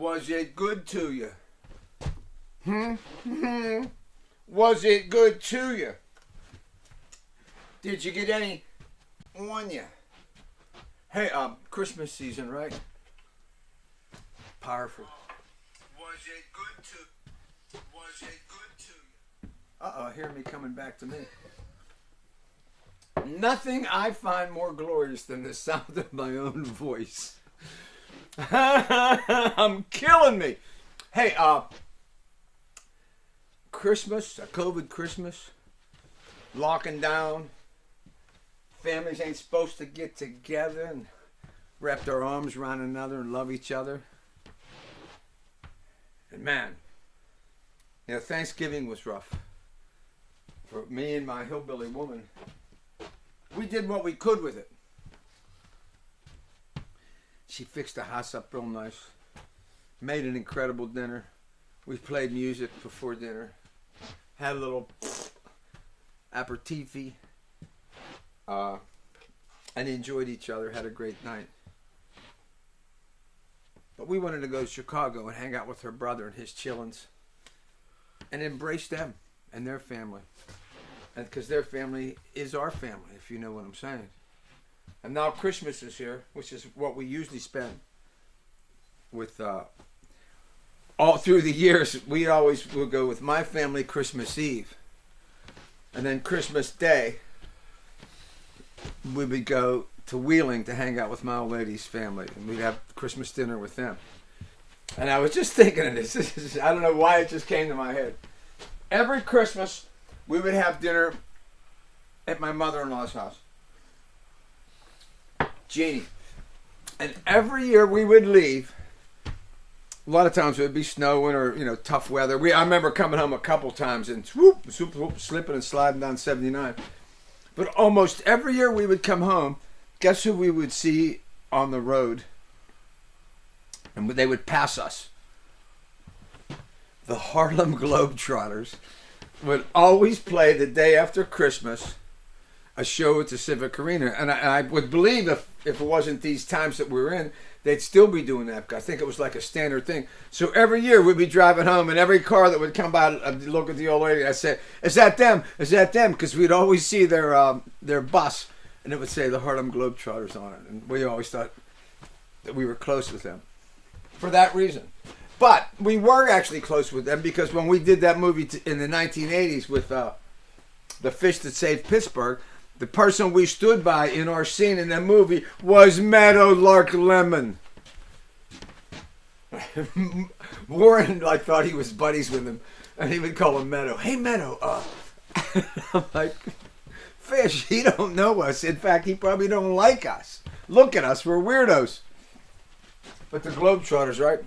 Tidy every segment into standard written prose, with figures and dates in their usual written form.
Was it good to you? Was it good to you? Did you get any on you? Hey, Christmas season, right? Powerful. Was it good to you? Uh-oh, hear me coming back to me. Nothing I find more glorious than the sound of my own voice. I'm killing me. Hey, Christmas, a COVID Christmas, locking down. Families ain't supposed to get together and wrap their arms around another and love each other. And man, Thanksgiving was rough. For me and my hillbilly woman, we did what we could with it. She fixed the house up real nice, made an incredible dinner. We played music before dinner, had a little aperitif, and enjoyed each other, had a great night. But we wanted to go to Chicago and hang out with her brother and his chillins and embrace them and their family. And because their family is our family, if you know what I'm saying. And now Christmas is here, which is what we usually spend with all through the years. We always would go with my family Christmas Eve. And then Christmas Day, we would go to Wheeling to hang out with my old lady's family. And we'd have Christmas dinner with them. And I was just thinking of this. I don't know why it just came to my head. Every Christmas, we would have dinner at my mother-in-law's house. Jeannie. And every year we would leave. A lot of times it would be snowing or, tough weather. I remember coming home a couple times and slipping and sliding down 79. But almost every year we would come home. Guess who we would see on the road? And they would pass us. The Harlem Globetrotters would always play the day after Christmas a show at the Civic Arena. And I would believe if it wasn't these times that we were in, they'd still be doing that. I think it was like a standard thing. So every year we'd be driving home, and every car that would come by, I'd look at the old lady, I'd say, "Is that them? Is that them?" Because we'd always see their bus, and it would say the Harlem Globetrotters on it. And we always thought that we were close with them for that reason. But we were actually close with them because when we did that movie in the 1980s with The Fish That Saved Pittsburgh, the person we stood by in our scene in that movie was Meadowlark Lemon. Warren thought he was buddies with him, and he would call him Meadow. "Hey, Meadow." I'm like, "Fish, he don't know us. In fact, he probably don't like us. Look at us, we're weirdos." But the Globetrotters, right?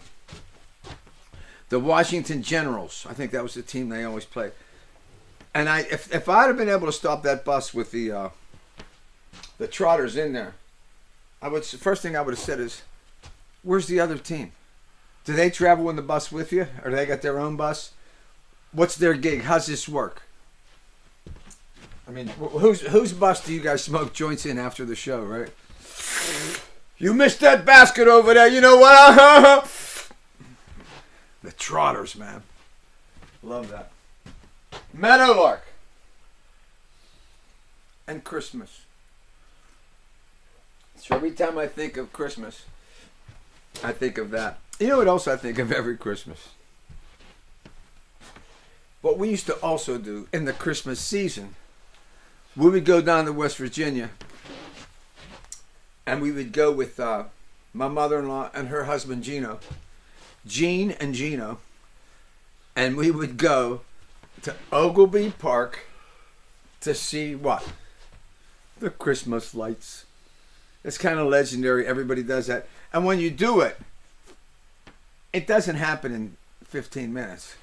The Washington Generals, I think that was the team they always played. And if I'd have been able to stop that bus with the Trotters in there, first thing I would have said is, "Where's the other team? Do they travel in the bus with you, or do they got their own bus? What's their gig? How's this work?" I mean, whose bus do you guys smoke joints in after the show, right? "You missed that basket over there. You know what?" The Trotters, man. Love that. Meadowlark. And Christmas. So every time I think of Christmas, I think of that. You know what else I think of every Christmas? What we used to also do in the Christmas season, we would go down to West Virginia, and we would go with my mother-in-law and her husband Gene and Gino, and we would go to Ogilvy Park to see what? The Christmas lights. It's kind of legendary. Everybody does that. And when you do it, it doesn't happen in 15 minutes.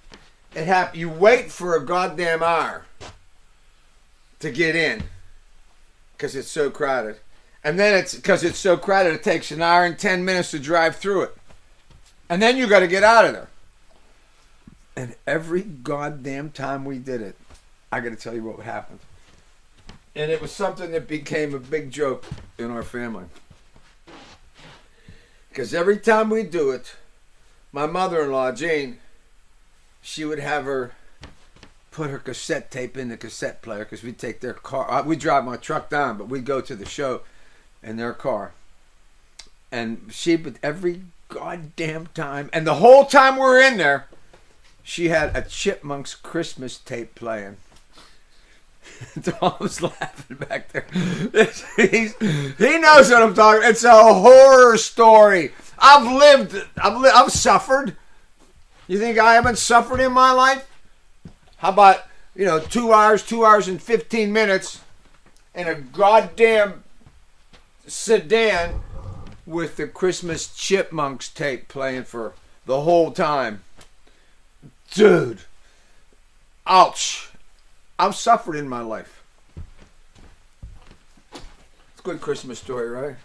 You wait for a goddamn hour to get in because it's so crowded. And then because it's so crowded, it takes an hour and 10 minutes to drive through it. And then you got to get out of there. And every goddamn time we did it, I got to tell you what happened. And it was something that became a big joke in our family. Because every time we do it, my mother-in-law, Jane, she would have her put her cassette tape in the cassette player because we'd take their car. We'd drive my truck down, but we'd go to the show in their car. And she would, every goddamn time, and the whole time we were in there, she had a Chipmunks Christmas tape playing. Tom's laughing back there. He knows what I'm talking about. It's a horror story. I've suffered. You think I haven't suffered in my life? How about, 2 hours and 15 minutes in a goddamn sedan with the Christmas Chipmunks tape playing for the whole time? Dude. Ouch. I've suffered in my life. It's a good Christmas story, right?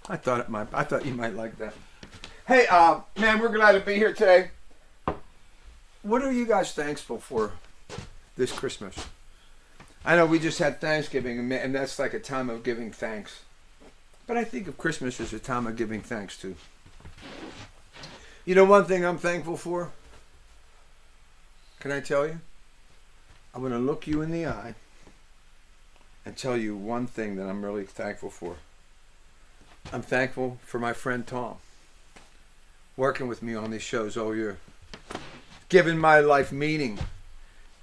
I thought you might like that. Hey, man, we're glad to be here today. What are you guys thankful for this Christmas? I know we just had Thanksgiving, and that's like a time of giving thanks. But I think of Christmas as a time of giving thanks too. You know one thing I'm thankful for? Can I tell you? I'm going to look you in the eye and tell you one thing that I'm really thankful for. I'm thankful for my friend Tom, working with me on these shows all year, giving my life meaning,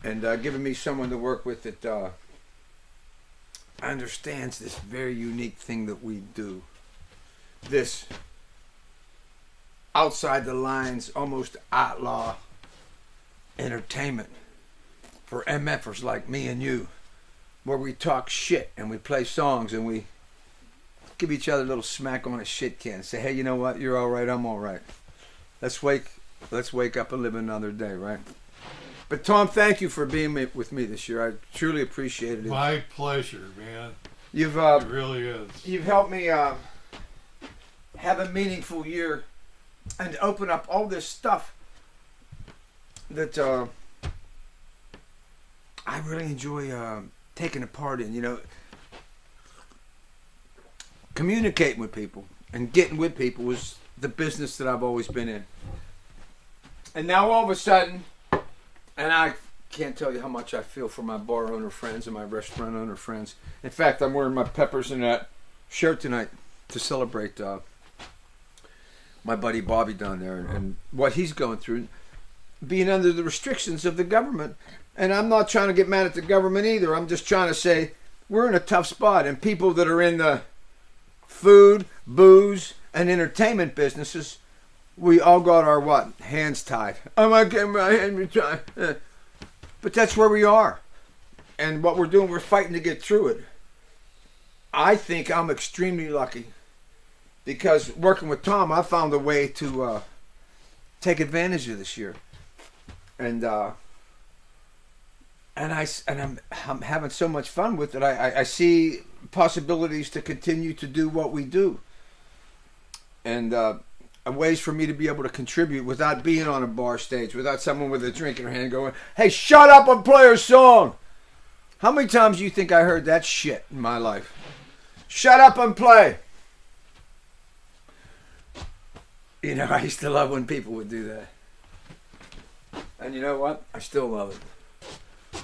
and giving me someone to work with that understands this very unique thing that we do. This outside the lines, almost outlaw entertainment for MFers like me and you, where we talk shit and we play songs and we give each other a little smack on a shit can and say, hey, you know what? You're all right. I'm all right. Let's wake up and live another day, right? But Tom, thank you for being with me this year. I truly appreciated it. My pleasure, man. It really is. You've helped me have a meaningful year and open up all this stuff that I really enjoy taking a part in. Communicating with people and getting with people was the business that I've always been in. And now all of a sudden, and I can't tell you how much I feel for my bar owner friends and my restaurant owner friends. In fact, I'm wearing my Peppers in that shirt tonight to celebrate my buddy Bobby down there and what he's going through, being under the restrictions of the government. And I'm not trying to get mad at the government either. I'm just trying to say we're in a tough spot, and people that are in the food, booze, and entertainment businesses, we all got our hands tied. I'm not getting my hand tied. But that's where we are. And what we're doing, we're fighting to get through it. I think I'm extremely lucky because working with Tom, I found a way to take advantage of this year. And I'm having so much fun with it. I see possibilities to continue to do what we do, and ways for me to be able to contribute without being on a bar stage, without someone with a drink in her hand going, "Hey, shut up and play a song." How many times do you think I heard that shit in my life? Shut up and play. I used to love when people would do that. And you know what? I still love it.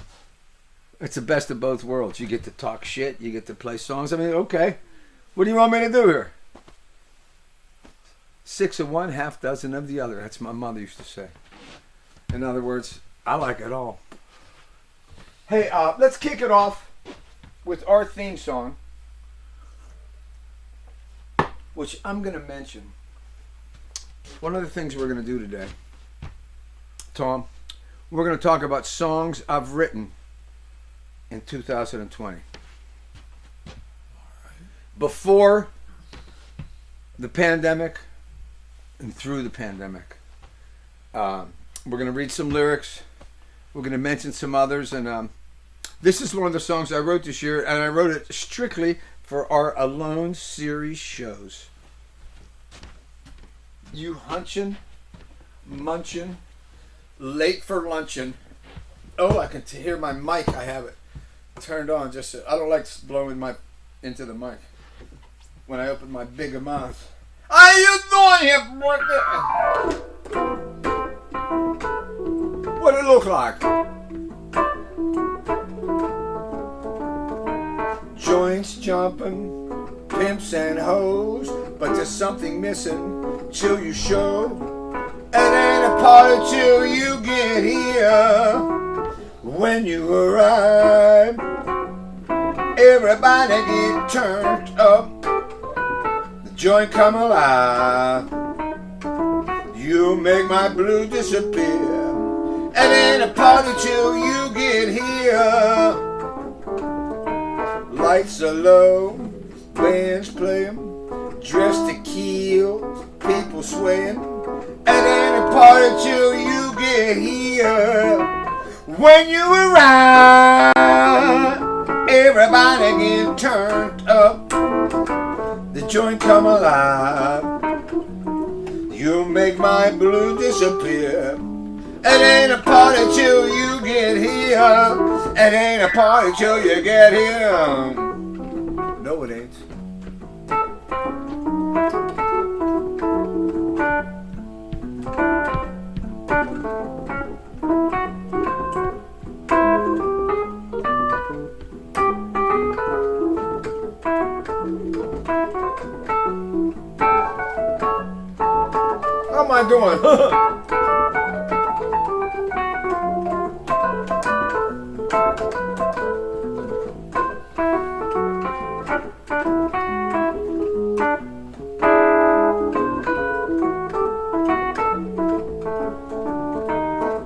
It's the best of both worlds. You get to talk shit. You get to play songs. I mean, okay. What do you want me to do here? 6 of one, half dozen of the other. That's what my mother used to say. In other words, I like it all. Hey, let's kick it off with our theme song, which I'm going to mention. One of the things we're going to do today, Tom, we're going to talk about songs I've written in 2020. Before the pandemic and through the pandemic. We're going to read some lyrics. We're going to mention some others. And this is one of the songs I wrote this year, and I wrote it strictly for our Alone series shows. You hunchin', munchin', late for luncheon. Oh, I can hear my mic. I have it turned on. I don't like blowing into the mic when I open my big mouth. How you doing here, boy? what it looked like. Joints jumping, pimps and hoes, but there's something missing till you show. It ain't a party till you get here. When you arrive, everybody get turned up. The joint come alive. You make my blues disappear. It ain't a party till you get here. Lights are low, bands playing, dressed to kill, people swaying. It ain't a party till you get here. When you arrive, everybody get turned up. The joint come alive. You make my blues disappear. It ain't a party till you get here. It ain't a party till you get here. No, it ain't. How am I doing?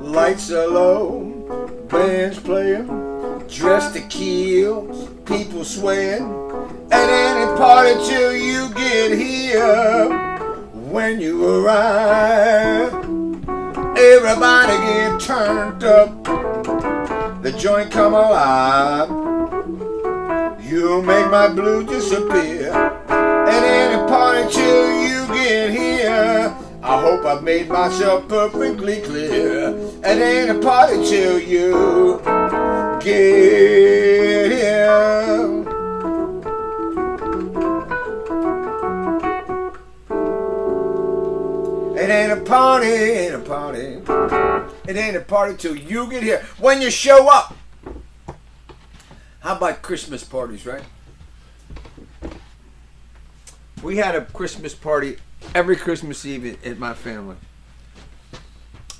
Lights are low, bands playing, dressed to kill, people swaying. It ain't a party till you get here. When you arrive, everybody get turned up. The joint come alive. You make my blues disappear. It ain't a party till you get here. I hope I've made myself perfectly clear. It ain't a party till you get here. It ain't a party, ain't a party. It ain't a party till you get here. When you show up. How about Christmas parties, right? We had a Christmas party every Christmas Eve at my family.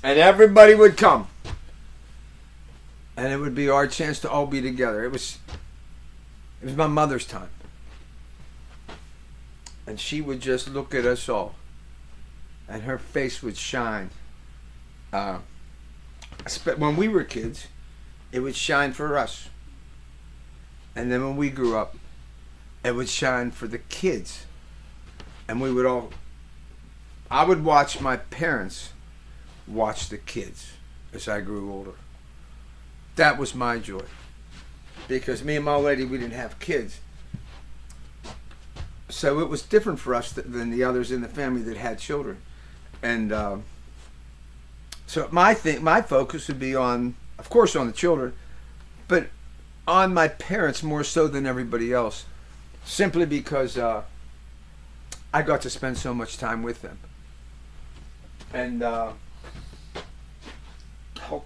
And everybody would come. And it would be our chance to all be together. It was my mother's time. And she would just look at us all. And her face would shine. When we were kids, it would shine for us. And then when we grew up, it would shine for the kids. And we would all... I would watch my parents watch the kids as I grew older. That was my joy. Because me and my lady, we didn't have kids. So it was different for us than the others in the family that had children. And so my focus would be on, of course, on the children, but on my parents more so than everybody else, simply because I got to spend so much time with them. And how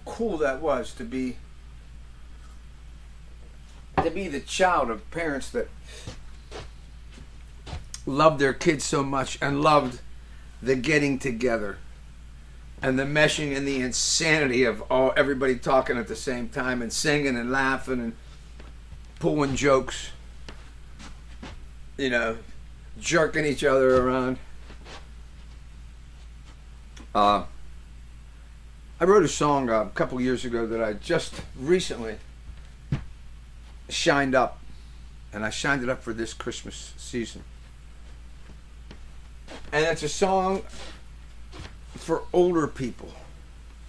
cool that was to be the child of parents that loved their kids so much and loved the getting together and the meshing and the insanity of everybody talking at the same time and singing and laughing and pulling jokes, jerking each other around. I wrote a song a couple years ago that I just recently shined up, and I shined it up for this Christmas season. And it's a song for older people.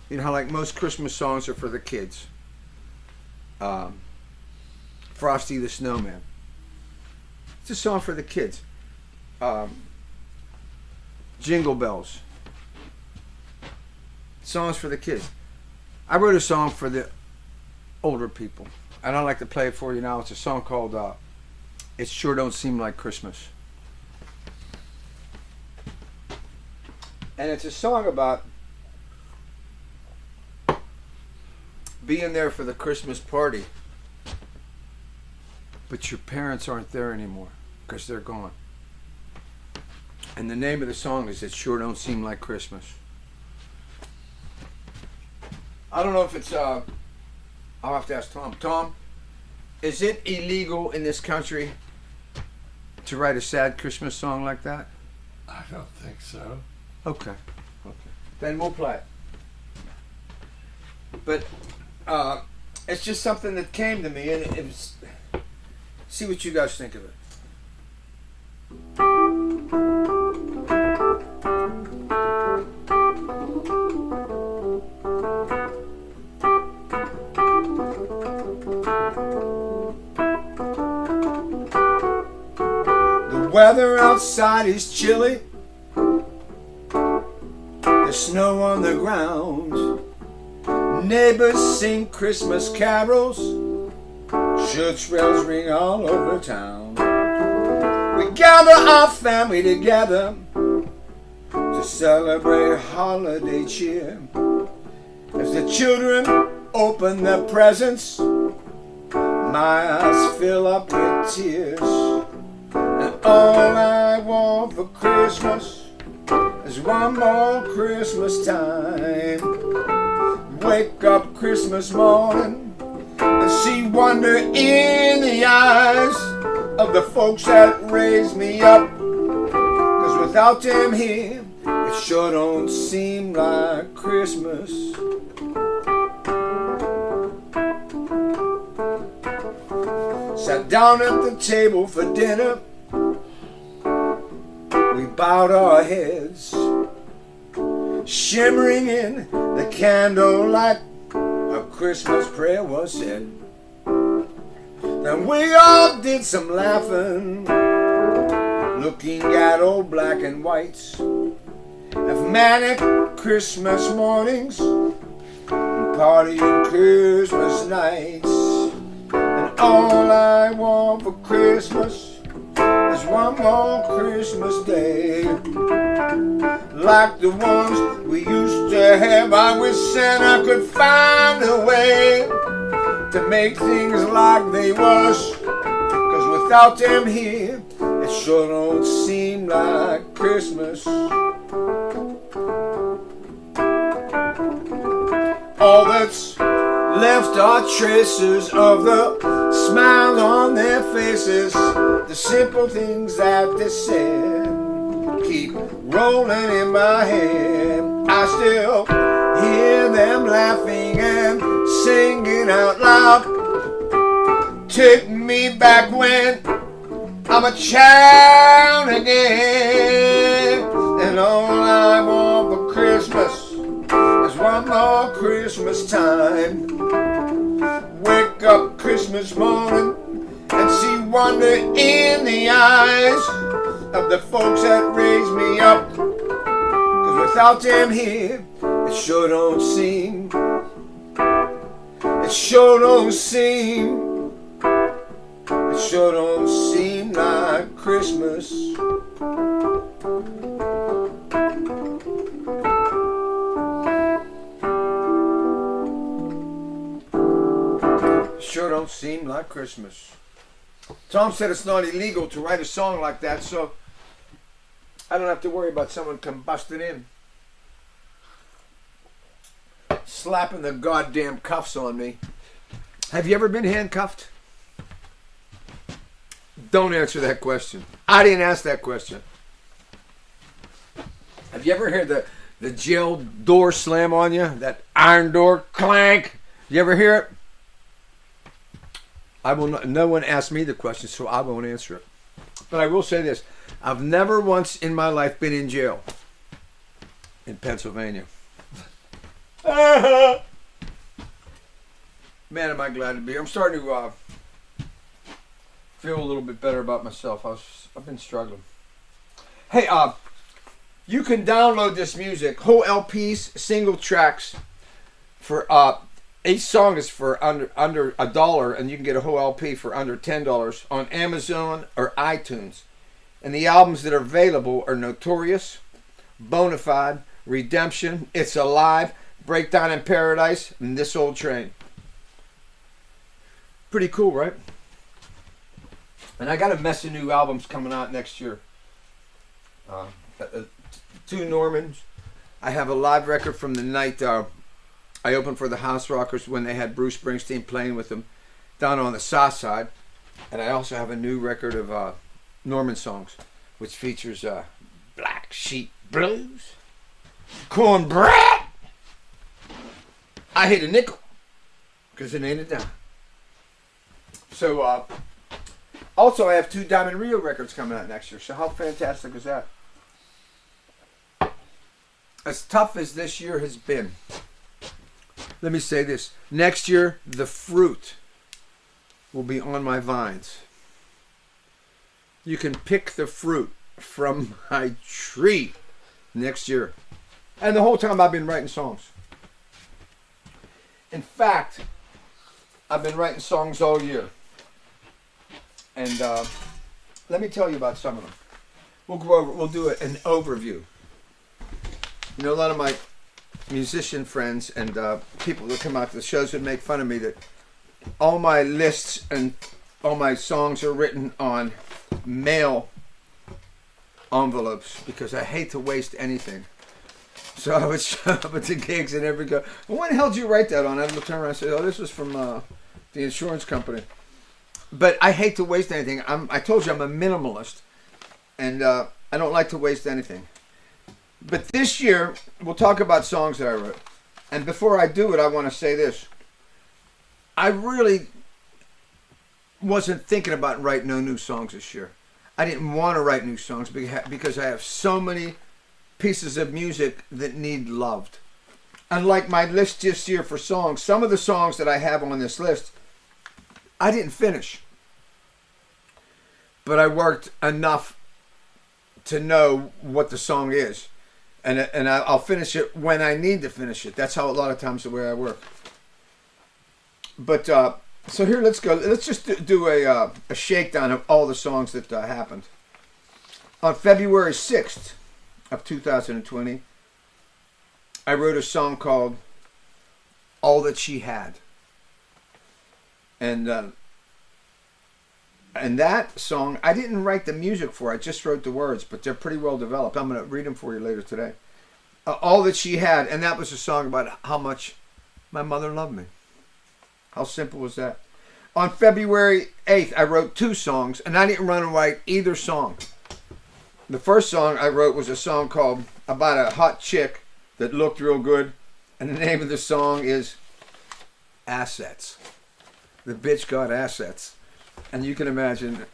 You know how like most Christmas songs are for the kids. Frosty the Snowman. It's a song for the kids. Jingle Bells. Songs for the kids. I wrote a song for the older people. And I'd like to play it for you now. It's a song called It Sure Don't Seem Like Christmas. And it's a song about being there for the Christmas party, but your parents aren't there anymore because they're gone. And the name of the song is It Sure Don't Seem Like Christmas. I don't know if it's, I'll have to ask Tom. Tom, is it illegal in this country to write a sad Christmas song like that? I don't think so. Okay. Then we'll play it. But it's just something that came to me, and it was. See what you guys think of it. The weather outside is chilly. There's snow on the ground. Neighbors sing Christmas carols. Church bells ring all over town. We gather our family together to celebrate holiday cheer. As the children open their presents, my eyes fill up with tears. And all I want for Christmas is one more Christmas time. Wake up Christmas morning and see wonder in the eyes of the folks that raised me up. 'Cause without them here, it sure don't seem like Christmas. Sat down at the table for dinner. We bowed our heads, shimmering in the candlelight. A Christmas prayer was said. Then we all did some laughing, looking at old black and whites of manic Christmas mornings and partying Christmas nights. And all I want for Christmas is one more Christmas day, like the ones we used to have. I wish Santa could find a way to make things like they was, 'cause without them here, it sure don't seem like Christmas. All that's left are traces of the smiles on their faces. The simple things that they said keep rolling in my head. I still hear them laughing and singing out loud. Take me back when I'm a child again. And all I want for Christmas is one more Christmas time. Wake up Christmas morning and see wonder in the eyes of the folks that raised me up. 'Cause without them here, it sure don't seem, it sure don't seem, it sure don't seem like Christmas. Sure don't seem like Christmas. Tom said it's not illegal to write a song like that, so I don't have to worry about someone combusting in, slapping the goddamn cuffs on me. Have you ever been handcuffed? Don't answer that question. I didn't ask that question. Have you ever heard the jail door slam on you? That iron door clank? You ever hear it? I will not, no one asked me the question, so I won't answer it. But I will say this. I've never once in my life been in jail in Pennsylvania. Man, am I glad to be here. I'm starting to feel a little bit better about myself. I've been struggling. Hey, you can download this music, whole LPs, single tracks, for each song is for under $1, and you can get a whole LP for under $10 on Amazon or iTunes. And the albums that are available are Notorious, Bonafide, Redemption, It's Alive, Breakdown in Paradise, and This Old Train. Pretty cool, right? And I got a mess of new albums coming out next year. 2 Normans. I have a live record from the night I opened for the House Rockers when they had Bruce Springsteen playing with them down on the South Side. And I also have a new record of Norman songs, which features Black Sheep Blues, Cornbread, I Hit a Nickel, because it ain't a dime. So, also I have 2 Diamond Rio records coming out next year. So how fantastic is that? As tough as this year has been, let me say this. Next year, the fruit will be on my vines. You can pick the fruit from my tree next year. And the whole time I've been writing songs. In fact, I've been writing songs all year. And let me tell you about some of them. We'll do an overview. You know, a lot of my musician friends and people that come out to the shows would make fun of me that all my lists and all my songs are written on mail envelopes because I hate to waste anything. So I would show up at the gigs and everybody go, well, when the hell did you write that on? I would turn around and say, oh, this was from the insurance company. But I hate to waste anything. I told you I'm a minimalist, and I don't like to waste anything. But this year, we'll talk about songs that I wrote. And before I do it, I want to say this. I really wasn't thinking about writing no new songs this year. I didn't want to write new songs because I have so many pieces of music that need loved. Unlike my list this year for songs, some of the songs that I have on this list, I didn't finish. But I worked enough to know what the song is. And I'll finish it when I need to finish it. That's how a lot of times the way I work. But so here, let's go. Let's just do a shakedown of all the songs that happened. On February 6th of 2020, I wrote a song called All That She Had. And that song, I didn't write the music for. I just wrote the words, but they're pretty well developed. I'm going to read them for you later today. All That She Had, and that was a song about how much my mother loved me. How simple was that? On February 8th, I wrote 2 songs, and I didn't run and write either song. The first song I wrote was a song called about a hot chick that looked real good, and the name of the song is Assets. The bitch got assets. And you can imagine.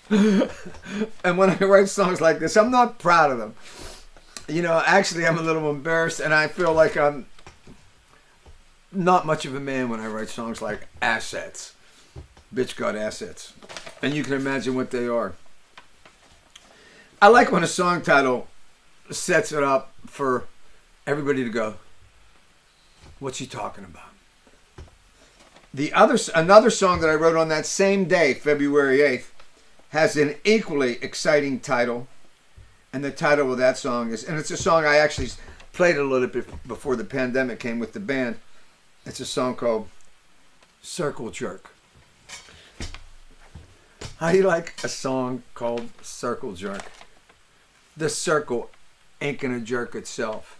And when I write songs like this, I'm not proud of them. You know, actually, I'm a little embarrassed, and I feel like I'm not much of a man when I write songs like Assets. Bitch got assets. And you can imagine what they are. I like when a song title sets it up for everybody to go, what's she talking about? Another song that I wrote on that same day, February 8th, has an equally exciting title. And the title of that song is, and it's a song I actually played a little bit before the pandemic came with the band. It's a song called Circle Jerk. How do you like a song called Circle Jerk? The circle ain't gonna jerk itself.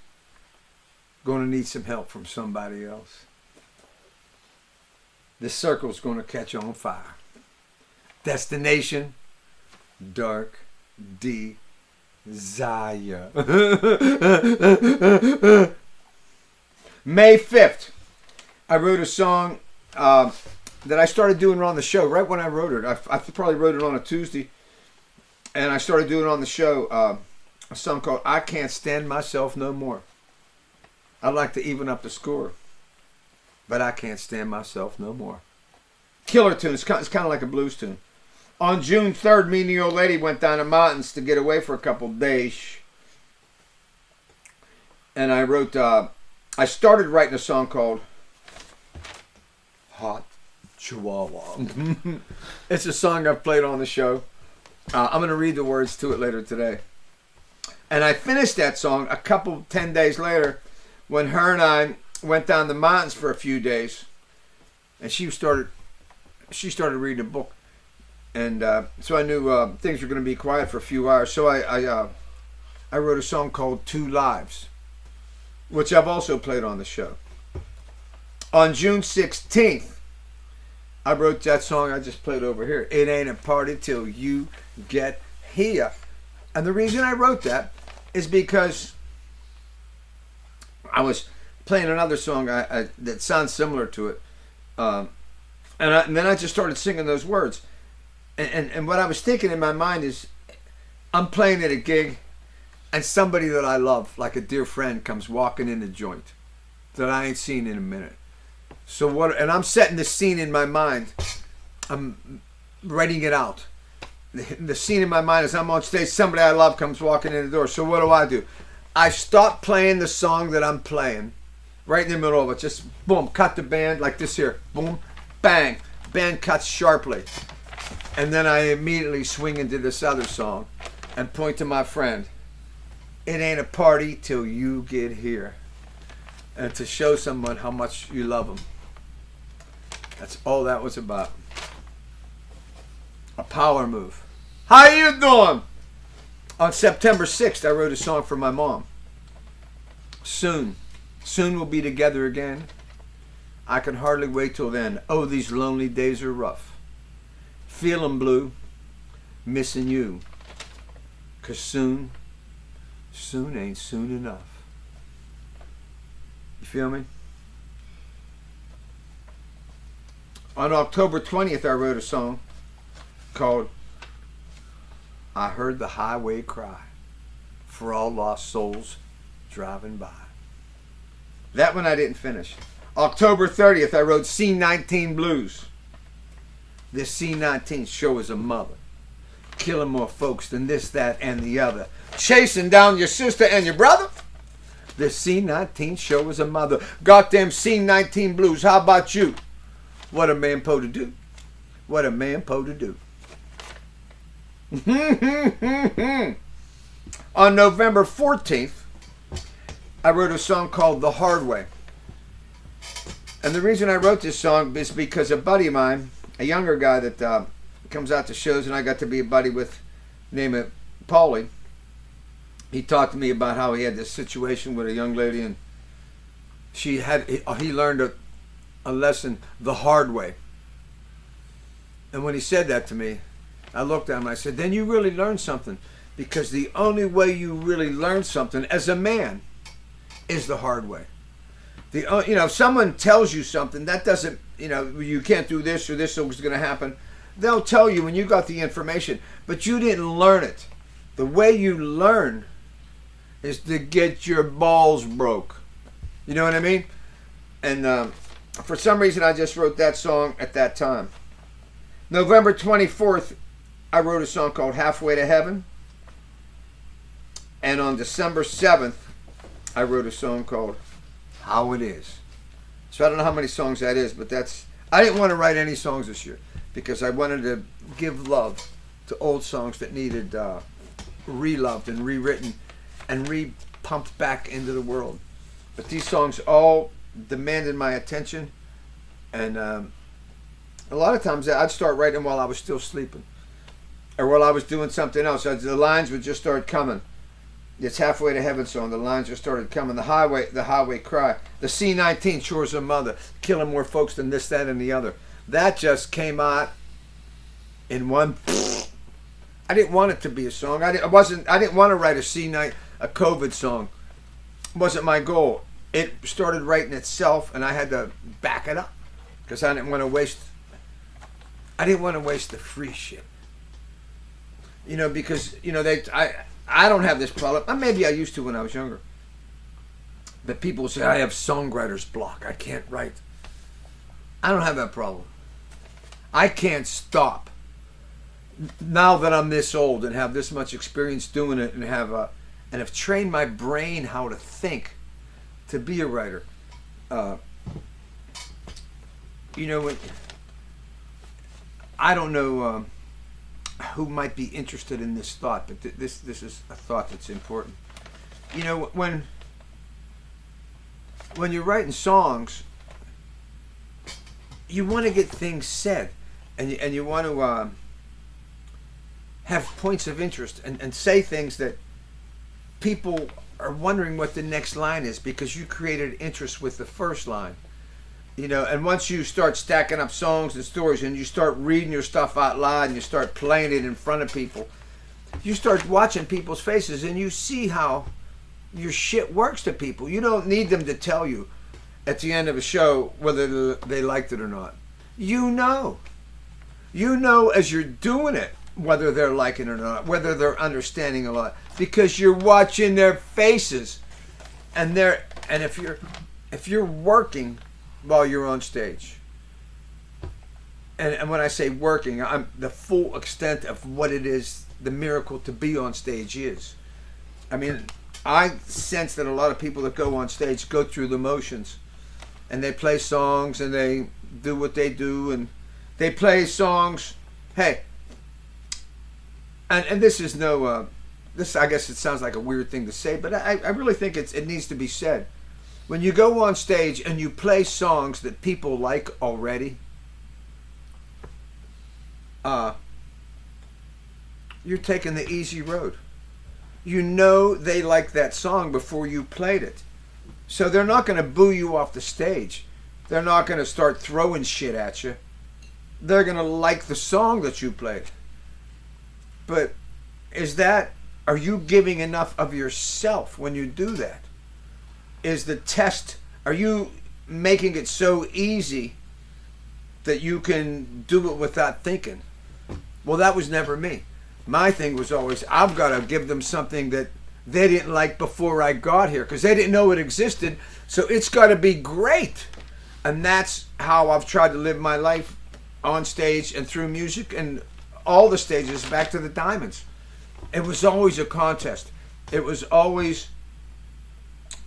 Gonna need some help from somebody else. The circle's gonna catch on fire. Destination, dark desire. May 5th, I wrote a song that I started doing on the show right when I wrote it. I probably wrote it on a Tuesday, and I started doing it on the show. A song called I Can't Stand Myself No More. I'd like to even up the score, but I can't stand myself no more. Killer tune. It's kind of like a blues tune. On June 3rd, me and the old lady went down the mountains to get away for a couple days. And I wrote, I started writing a song called Hot Chihuahua. It's a song I've played on the show. I'm going to read the words to it later today. And I finished that song 10 days later when her and I went down the mountains for a few days. And she started she started reading a book, and so I knew things were going to be quiet for a few hours. So I wrote a song called Two Lives, which I've also played on the show. On June 16th, I wrote that song I just played over here. It ain't a party till you get here. And the reason I wrote that is because I was playing another song that sounds similar to it. And then I just started singing those words. And what I was thinking in my mind is, I'm playing at a gig, and somebody that I love, like a dear friend, comes walking in the joint that I ain't seen in a minute. So what? And I'm setting the scene in my mind. I'm writing it out. The scene in my mind is I'm on stage. Somebody I love comes walking in the door. So what do? I stop playing the song that I'm playing, right in the middle of it. Just boom, cut the band like this here. Boom, bang. Band cuts sharply, and then I immediately swing into this other song, and point to my friend. It ain't a party till you get here, and to show someone how much you love them. That's all that was about. A power move. How you doing? On September 6th, I wrote a song for my mom. Soon we'll be together again. I can hardly wait till then. Oh, these lonely days are rough. Feeling blue, missing you. 'Cause soon ain't soon enough. You feel me? On October 20th, I wrote a song called I Heard the Highway Cry for All Lost Souls Driving By. That one I didn't finish. October 30th, I wrote C19 Blues. This C19 show is a mother. Killing more folks than this, that, and the other. Chasing down your sister and your brother. This C19 show is a mother. Got them C19 Blues. How about you? What a man po to do. What a man po to do. On November 14th, I wrote a song called The Hard Way. And the reason I wrote this song is because a buddy of mine, a younger guy that comes out to shows and I got to be a buddy with, named Paulie, he talked to me about how he had this situation with a young lady, and he learned a lesson the hard way. And when he said that to me, I looked at him and I said, then you really learned something, because the only way you really learn something as a man is the hard way. If someone tells you something, that doesn't, you can't do this or this is going to happen. They'll tell you when you got the information, but you didn't learn it. The way you learn is to get your balls broke. You know what I mean? And for some reason, I just wrote that song at that time. November 24th, I wrote a song called Halfway to Heaven. And on December 7th, I wrote a song called How It Is. So I don't know how many songs that is, but I didn't want to write any songs this year because I wanted to give love to old songs that needed reloved and rewritten and re-pumped back into the world. But these songs all demanded my attention, and a lot of times I'd start writing while I was still sleeping or while I was doing something else. The lines would just start coming. It's Halfway to Heaven song. The lines just started coming. The highway cry. The C19 Shores of Mother. Killing more folks than this, that, and the other. That just came out in one. I didn't want it to be a song. I didn't want to write a COVID song. It wasn't my goal. It started writing itself, and I had to back it up because I didn't want to waste. I didn't want to waste the free shit. Because I don't have this problem. Maybe I used to when I was younger. But people say, I have Songwriters Block. I can't write. I don't have that problem. I can't stop. Now that I'm this old and have this much experience doing it and have trained my brain how to think, to be a writer. I don't know who might be interested in this thought, but this is a thought that's important. When you're writing songs, you want to get things said. and you want to have points of interest and say things that people are wondering what the next line is because you created interest with the first line. And once you start stacking up songs and stories and you start reading your stuff out loud and you start playing it in front of people, you start watching people's faces and you see how your shit works to people. You don't need them to tell you at the end of a show whether they liked it or not. You know as you're doing it whether they're liking it or not, whether they're understanding a lot, because you're watching their faces. And if you're working while you're on stage, and when I say working, I'm the full extent of what it is, the miracle to be on stage is. I mean, I sense that a lot of people that go on stage go through the motions, and they play songs and they do what they do, and they play songs. Hey, and this is no, this, I guess it sounds like a weird thing to say, but I really think it needs to be said. When you go on stage and you play songs that people like already, you're taking the easy road. You know they like that song before you played it. So they're not going to boo you off the stage. They're not going to start throwing shit at you. They're going to like the song that you played. But are you giving enough of yourself when you do that? Is the test, are you making it so easy that you can do it without thinking? Well, that was never me. My thing was always, I've got to give them something that they didn't like before I got here, because they didn't know it existed, so it's got to be great. And that's how I've tried to live my life on stage and through music and all the stages back to the Diamonds. It was always a contest. It was always,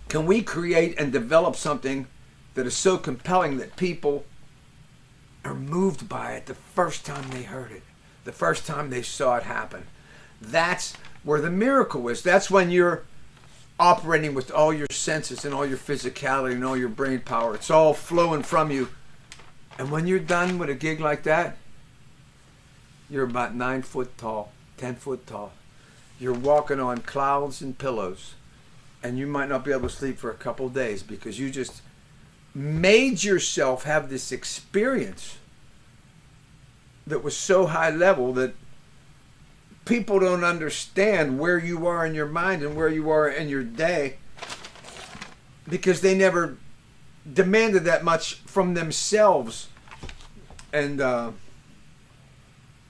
can we create and develop something that is so compelling that people are moved by it the first time they heard it, the first time they saw it happen? That's where the miracle is. That's when you're operating with all your senses and all your physicality and all your brain power. It's all flowing from you. And when you're done with a gig like that, you're about 9 foot tall, 10 foot tall. You're walking on clouds and pillows. And you might not be able to sleep for a couple of days because you just made yourself have this experience that was so high level that people don't understand where you are in your mind and where you are in your day, because they never demanded that much from themselves. And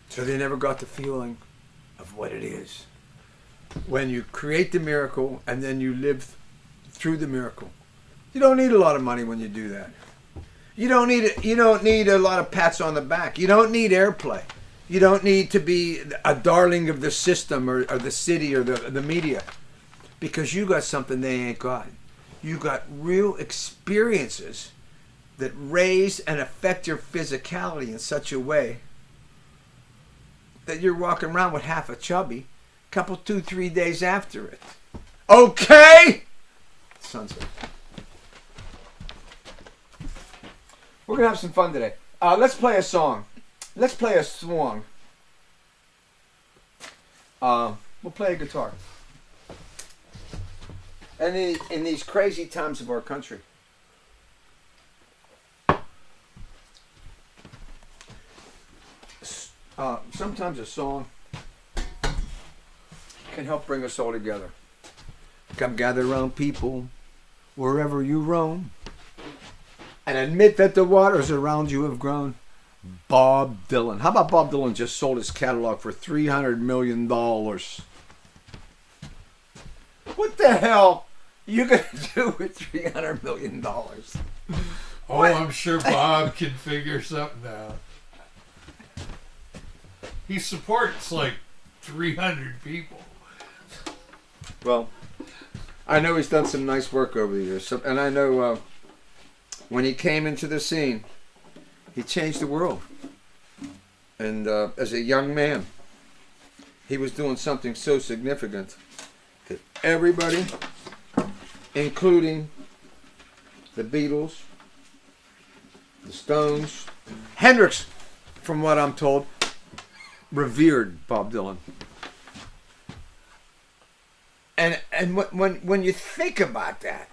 so they never got the feeling of what it is when you create the miracle and then you live through the miracle. You don't need a lot of money when you do that. You don't need a lot of pats on the back. You don't need airplay. You don't need to be a darling of the system or the city or the media, because you got something they ain't got. You got real experiences that raise and affect your physicality in such a way that you're walking around with half a chubby couple 2-3 days after it. Okay? Sunset. We're going to have some fun today. Let's play a song. Let's play a song. We'll play a guitar. And in these crazy times of our country, sometimes a song can help bring us all together. Come gather around, people, wherever you roam, and admit that the waters around you have grown. Bob Dylan. How about Bob Dylan just sold his catalog for $300 million? What the hell you gonna do with $300 million? Oh, I'm sure Bob can figure something out. He supports like 300 people. Well, I know he's done some nice work over the years, and I know when he came into the scene, he changed the world. And as a young man, he was doing something so significant that everybody, including the Beatles, the Stones, Hendrix, from what I'm told, revered Bob Dylan. And when you think about that,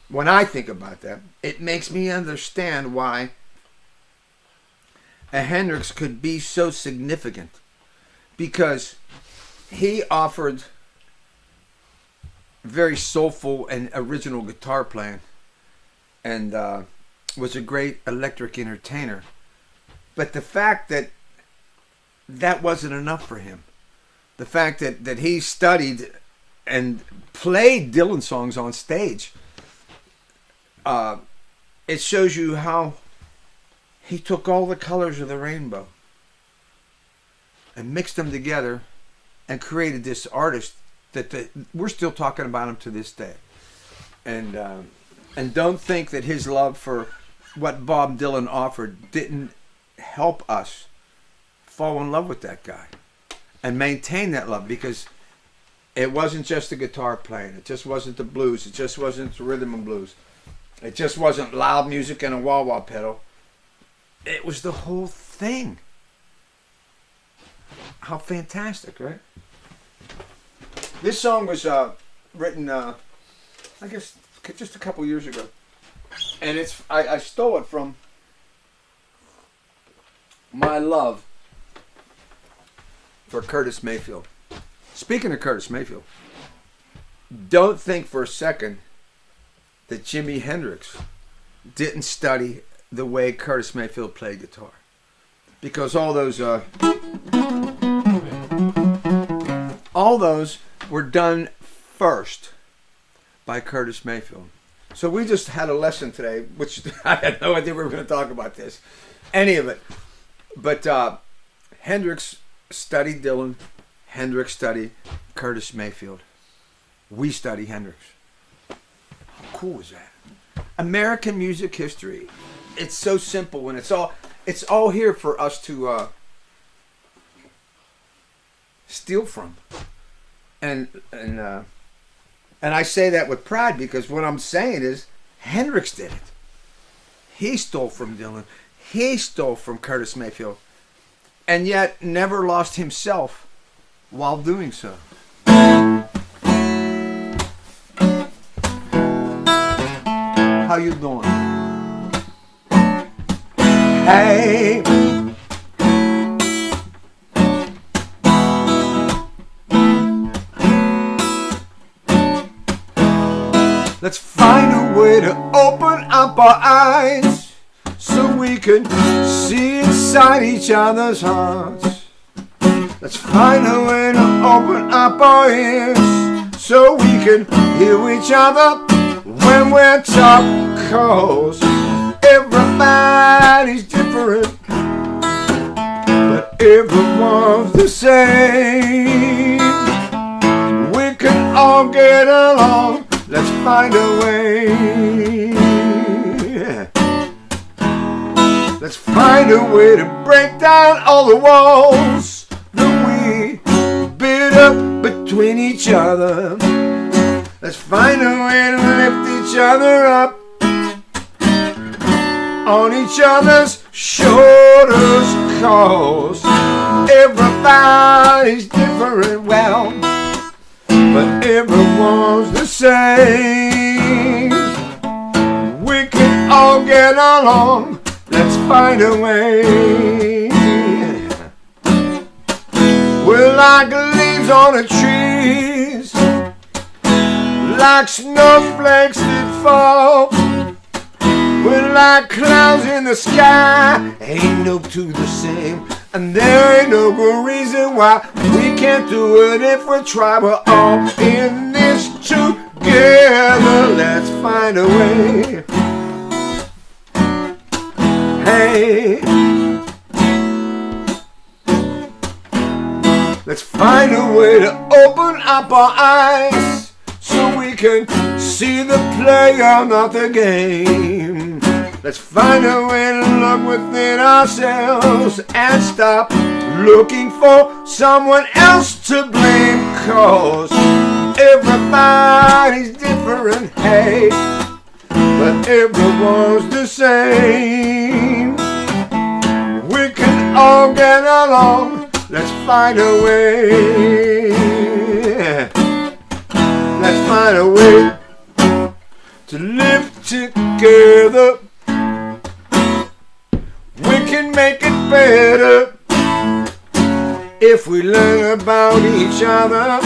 when I think about that, it makes me understand why a Hendrix could be so significant, because he offered very soulful and original guitar playing, and was a great electric entertainer. But the fact that that wasn't enough for him, the fact that he studied and played Dylan songs on stage, it shows you how he took all the colors of the rainbow and mixed them together and created this artist that we're still talking about him to this day. And don't think that his love for what Bob Dylan offered didn't help us fall in love with that guy and maintain that love, because it wasn't just the guitar playing, it just wasn't the blues, it just wasn't the rhythm and blues, it just wasn't loud music and a wah-wah pedal. It was the whole thing. How fantastic, right? This song was written, I guess, just a couple years ago, and I stole it from my love for Curtis Mayfield. Speaking of Curtis Mayfield, don't think for a second that Jimi Hendrix didn't study the way Curtis Mayfield played guitar, because all those were done first by Curtis Mayfield. So we just had a lesson today, which I had no idea we were going to talk about this, any of it. But Hendrix studied Dylan, Hendrix studied Curtis Mayfield. We study Hendrix. How cool is that? American music history. It's so simple, and it's all here for us to steal from. And I say that with pride, because what I'm saying is Hendrix did it. He stole from Dylan. He stole from Curtis Mayfield, and yet never lost himself while doing so. How you doing? Hey. Let's find a way to open up our eyes so we can see inside each other's hearts. Let's find a way to open up our ears so we can hear each other when we're talking, 'cause everybody's different, but everyone's the same. We can all get along. Let's find a way. Let's find a way to break down all the walls that we build up between each other. Let's find a way to lift each other up on each other's shoulders, 'cause everybody's different, well, but everyone's the same. We can all get along. Let's find a way. We're like leaves on the trees, like snowflakes that fall. We're like clouds in the sky. Ain't no two the same, and there ain't no good reason why we can't do it if we try. We're all in this together. Let's find a way. Hey, let's find a way to open up our eyes so we can see the player, not the game. Let's find a way to look within ourselves and stop looking for someone else to blame, 'cause everybody's different, hey, but everyone's the same. We all get along. Let's find a way. Let's find a way to live together. We can make it better if we learn about each other.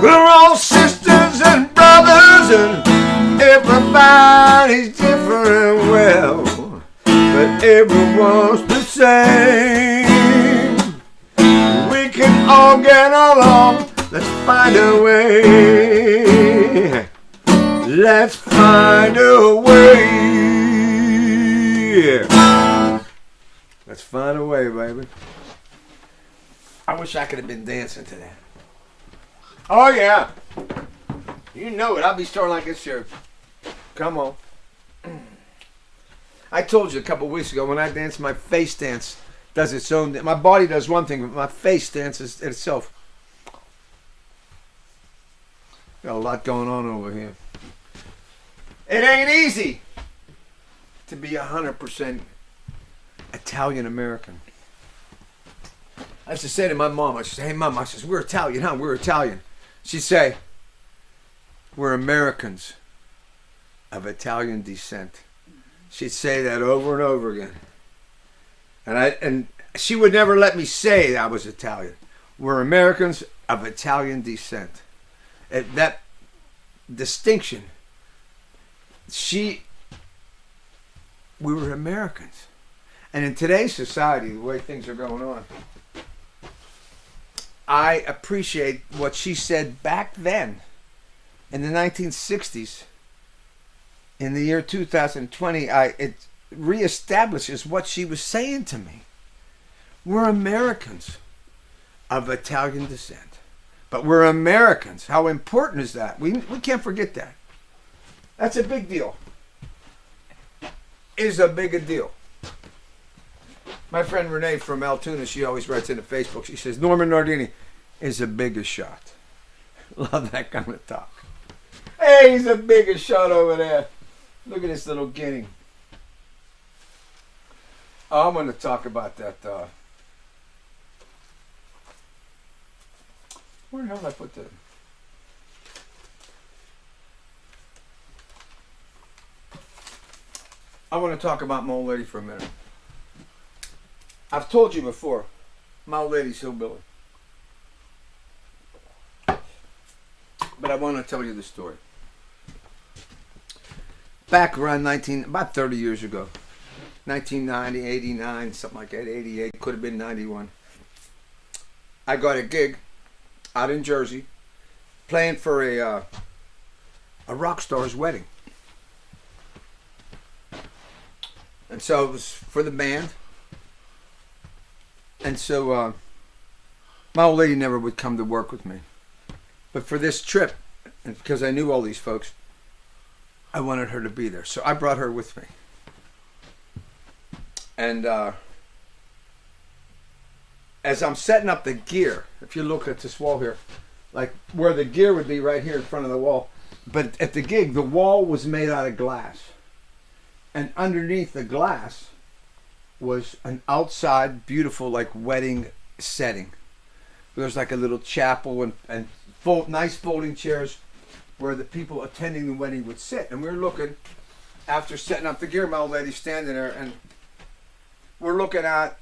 We're all sisters and brothers, and everybody's different, well, but everyone's the same. We can all get along. Let's find a way. Let's find a way. Let's find a way, baby. I wish I could have been dancing to that. Oh, yeah. You know it. I'll be starting like this here. Come on. I told you a couple weeks ago when I dance, my face dance does its own. My body does one thing, but my face dances itself. Got a lot going on over here. It ain't easy to be 100% Italian American. I used to say to my mom, I said, hey, Mom, I says, we're Italian, huh? We're Italian. She'd say, we're Americans of Italian descent. She'd say that over and over again. And she would never let me say I was Italian. We're Americans of Italian descent. That distinction, we were Americans. And in today's society, the way things are going on, I appreciate what she said back then in the 1960s. In the year 2020, it reestablishes what she was saying to me. We're Americans of Italian descent. But we're Americans. How important is that? We can't forget that. That's a big deal. Is a big a deal. My friend Renee from Altoona, she always writes into Facebook. She says, Norman Nardini is the biggest shot. Love that kind of talk. Hey, he's the biggest shot over there. Look at this little guinea. Oh, I'm going to talk about that. Where the hell did I put that? I want to talk about my old lady for a minute. I've told you before, my old lady's hillbilly. But I want to tell you the story. Back around about 30 years ago, 1990, 89, something like that, 88, could have been 91. I got a gig out in Jersey playing for a rock star's wedding. And so it was for the band. And so my old lady never would come to work with me. But for this trip, and because I knew all these folks, I wanted her to be there. So I brought her with me. And as I'm setting up the gear, if you look at this wall here, like where the gear would be right here in front of the wall. But at the gig, the wall was made out of glass. And underneath the glass was an outside, beautiful, like wedding setting. There's like a little chapel and nice folding chairs where the people attending the wedding would sit. And we were looking, after setting up the gear, my old lady's standing there, and we're looking at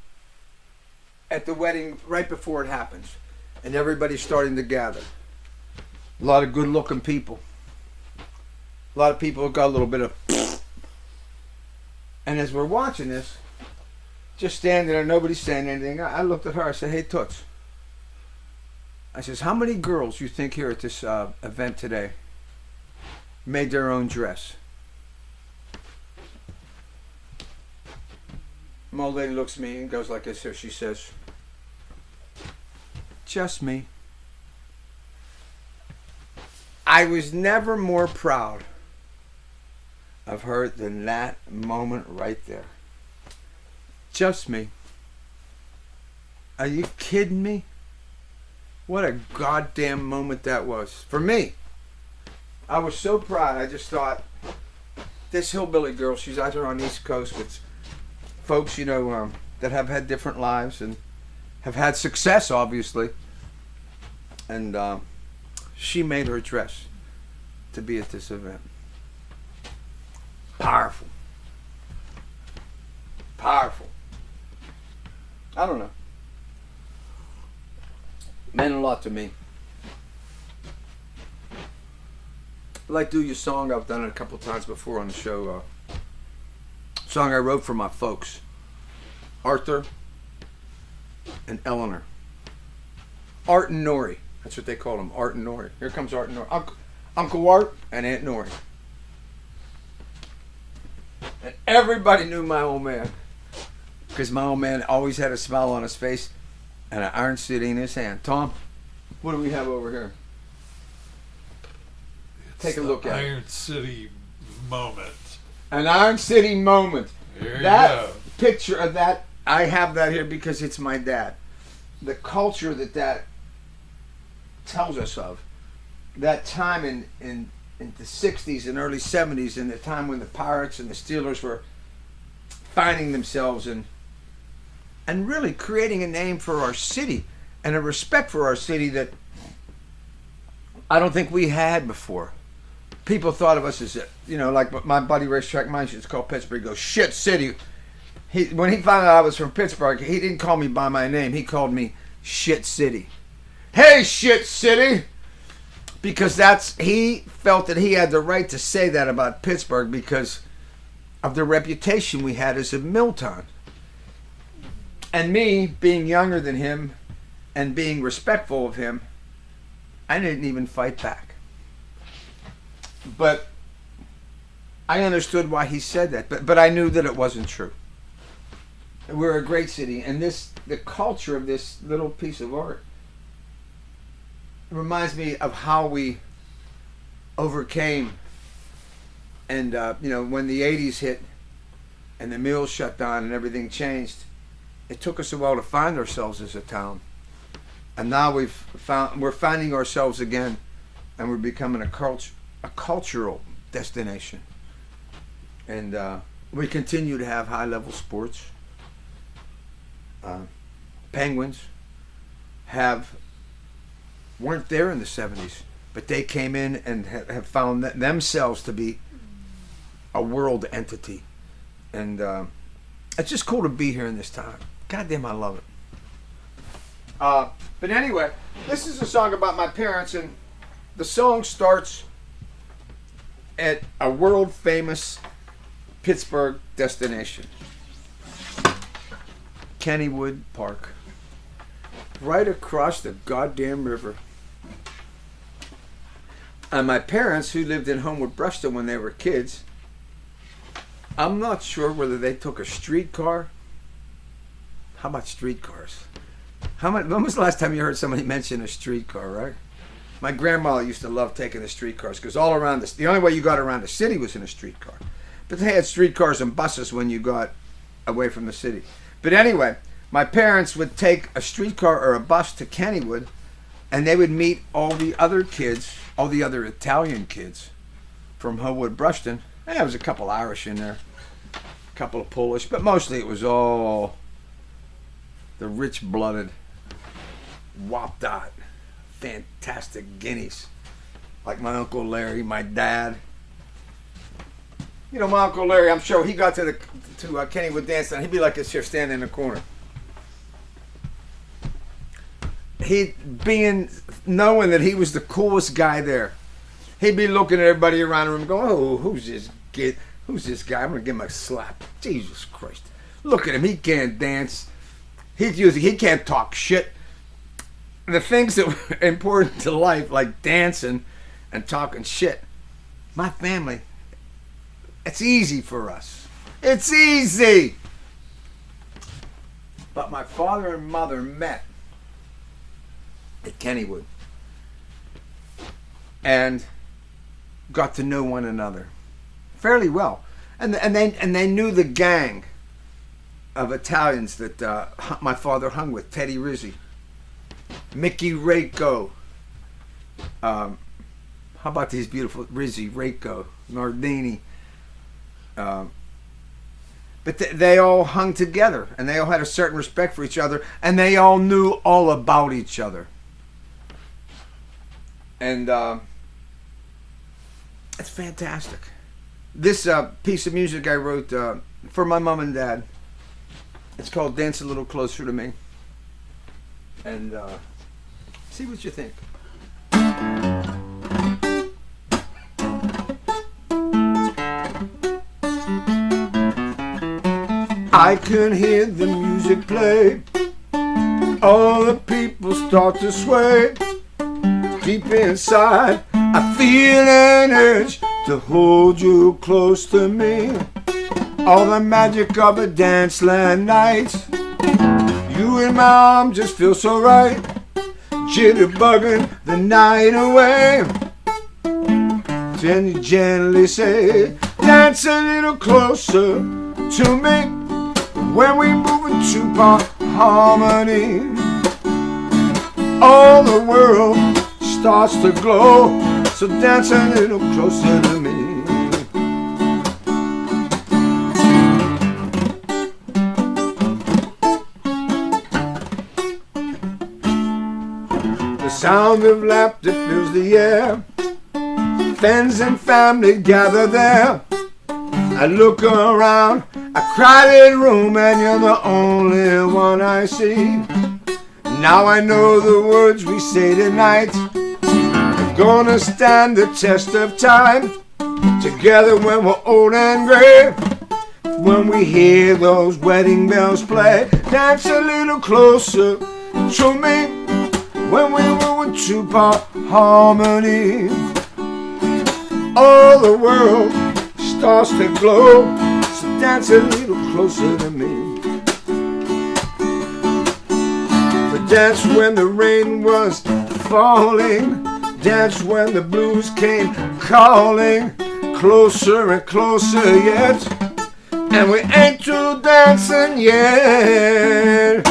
the wedding right before it happens. And everybody's starting to gather. A lot of good looking people. A lot of people have got a little bit of... And as we're watching this, just standing there, nobody's saying anything, I looked at her, I said, hey, Toots. I says, how many girls you think here at this event today made their own dress? My old lady looks at me and goes like this here. She says, just me. I was never more proud of her than that moment right there. Just me. Are you kidding me? What a goddamn moment that was. For me. I was so proud. I just thought, this hillbilly girl, she's out there on the East Coast with folks, that that have had different lives and have had success, obviously. And she made her dress to be at this event. Powerful. Powerful. I don't know. Meant a lot to me. I'd like to do your song. I've done it a couple times before on the show. Song I wrote for my folks, Arthur and Eleanor. Art and Nori. That's what they call them, Art and Nori. Here comes Art and Nori. Uncle Art and Aunt Nori. And everybody knew my old man, because my old man always had a smile on his face and an Iron City in his hand. Tom, what do we have over here? Take a look at it. Iron City moment. An Iron City moment. There That you go. picture of that, I have that here because it's my dad. The culture that tells us of, that time in the 60s and early 70s, in the time when the Pirates and the Steelers were finding themselves and really creating a name for our city and a respect for our city that I don't think we had before. People thought of us as, like my buddy Racetrack Mines used to call Pittsburgh, he goes, shit city. When he found out I was from Pittsburgh, he didn't call me by my name. He called me Shit City. Hey, Shit City! Because he felt that he had the right to say that about Pittsburgh because of the reputation we had as a mill town. And me, being younger than him and being respectful of him, I didn't even fight back. But I understood why he said that, but I knew that it wasn't true. We're a great city, and the culture of this little piece of art reminds me of how we overcame. And when the 80s hit and the mills shut down and everything changed, it took us a while to find ourselves as a town. And now we're finding ourselves again, and we're becoming a cultural destination. And we continue to have high-level sports. Penguins weren't there in the 70s, but they came in and have found themselves to be a world entity. And it's just cool to be here in this time. Goddamn, I love it. But anyway, this is a song about my parents, and the song starts at a world-famous Pittsburgh destination, Kennywood Park, right across the goddamn river. And my parents, who lived in Homewood Bruston when they were kids, I'm not sure whether they took a streetcar. How about streetcars? When was the last time you heard somebody mention a streetcar, right? My grandma used to love taking the streetcars because all around the only way you got around the city was in a streetcar. But they had streetcars and buses when you got away from the city. But anyway, my parents would take a streetcar or a bus to Kennywood, and they would meet all the other Italian kids from Homewood Bruston. And there was a couple Irish in there, a couple of Polish, but mostly it was all the rich-blooded, whopped-out, fantastic guineas. Like my Uncle Larry, my dad. My Uncle Larry, I'm sure he got to Kennywood dance, and he'd be like this here, standing in the corner. Knowing that he was the coolest guy there. He'd be looking at everybody around him going, oh, who's this kid? Who's this guy? I'm going to give him a slap. Jesus Christ. Look at him. He can't dance. He can't talk shit. The things that were important to life, like dancing and talking shit, my family, it's easy for us. It's easy. But my father and mother met at Kennywood and got to know one another fairly well, and they knew the gang of Italians that my father hung with: Teddy Rizzi, Mickey Rako. How about these beautiful Rizzi, Rako, Nardini, But they all hung together, and they all had a certain respect for each other, and they all knew all about each other. And it's fantastic. This piece of music I wrote for my mom and dad. It's called Dance a Little Closer to Me. And see what you think. I can hear the music play. All the people start to sway. Deep inside, I feel an urge to hold you close to me. All the magic of a dance land night. You in my arms just feel so right. Jitterbugging the night away. Then you gently say, dance a little closer to me. When we move into harmony, all the world starts to glow. So dance a little closer to me. The sound of laughter fills the air. Friends and family gather there. I look around a crowded room, and you're the only one I see. Now I know the words we say tonight are gonna stand the test of time. Together when we're old and gray, when we hear those wedding bells play. Dance a little closer to me. When we move into harmony, all the world starts to glow. So dance a little closer to me. But dance when the rain was falling. Dance when the blues came calling. Closer and closer yet. And we ain't through dancing yet.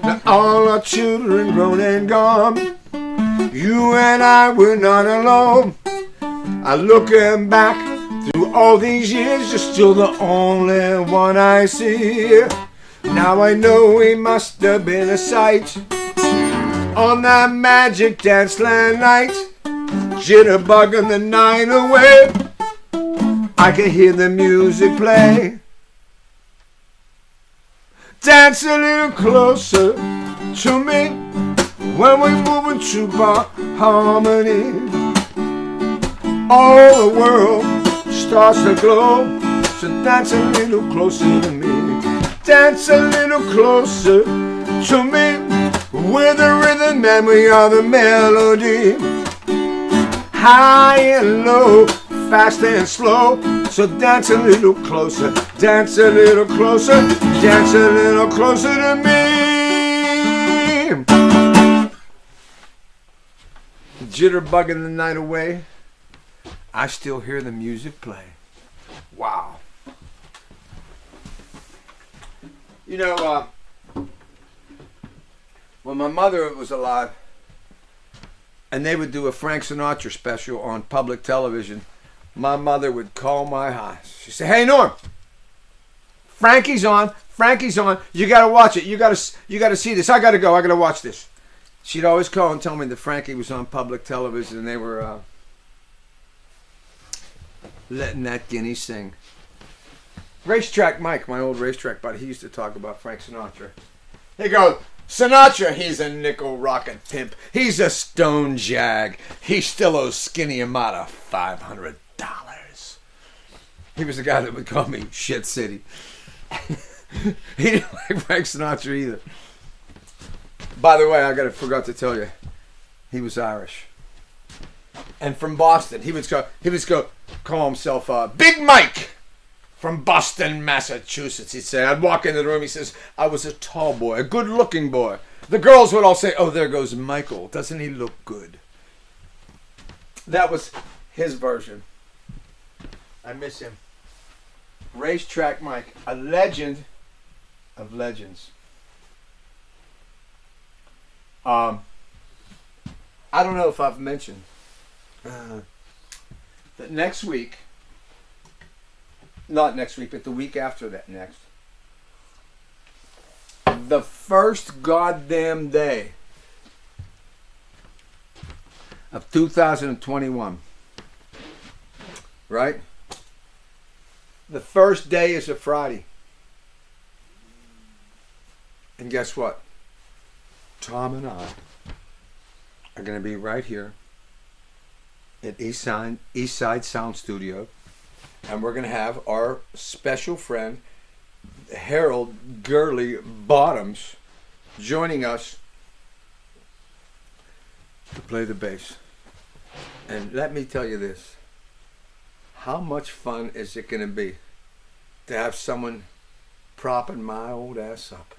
Now all our children grown and gone. You and I were not alone. I looking back through all these years, you're still the only one I see. Now I know we must have been a sight on that magic dance land night. Jitterbugging the night away. I can hear the music play. Dance a little closer to me. When we move into harmony, all the world starts to glow. So dance a little closer to me. Dance a little closer to me. We're the rhythm and we are the melody. High and low, fast and slow. So dance a little closer. Dance a little closer. Dance a little closer to me. Jitterbugging the night away. I still hear the music play. Wow. You know, when my mother was alive, and they would do a Frank Sinatra special on public television, my mother would call my house. She'd say, "Hey Norm, Frankie's on. Frankie's on. You gotta watch it. You gotta see this. I gotta go. I gotta watch this." She'd always call and tell me that Frankie was on public television, and they were letting that guinea sing. Racetrack Mike, my old racetrack buddy, he used to talk about Frank Sinatra. He goes, "Sinatra, he's a nickel rocket pimp. He's a stone jag. He still owes Skinny Amata $500. He was the guy that would call me Shit City. He didn't like Frank Sinatra either. By the way, forgot to tell you, he was Irish. And from Boston. He would call himself Big Mike from Boston, Massachusetts. He'd say, I'd walk into the room, he says, I was a tall boy, a good looking boy. The girls would all say, oh, there goes Michael. Doesn't he look good? That was his version. I miss him. Racetrack Mike, a legend of legends. I don't know if I've mentioned that next week not next week, but the week after that next. The first goddamn day of 2021. Right? The first day is a Friday. And guess what? Tom and I are going to be right here at Eastside Sound Studio. And we're going to have our special friend, Harold Gurley Bottoms, joining us to play the bass. And let me tell you this. How much fun is it going to be to have someone propping my old ass up?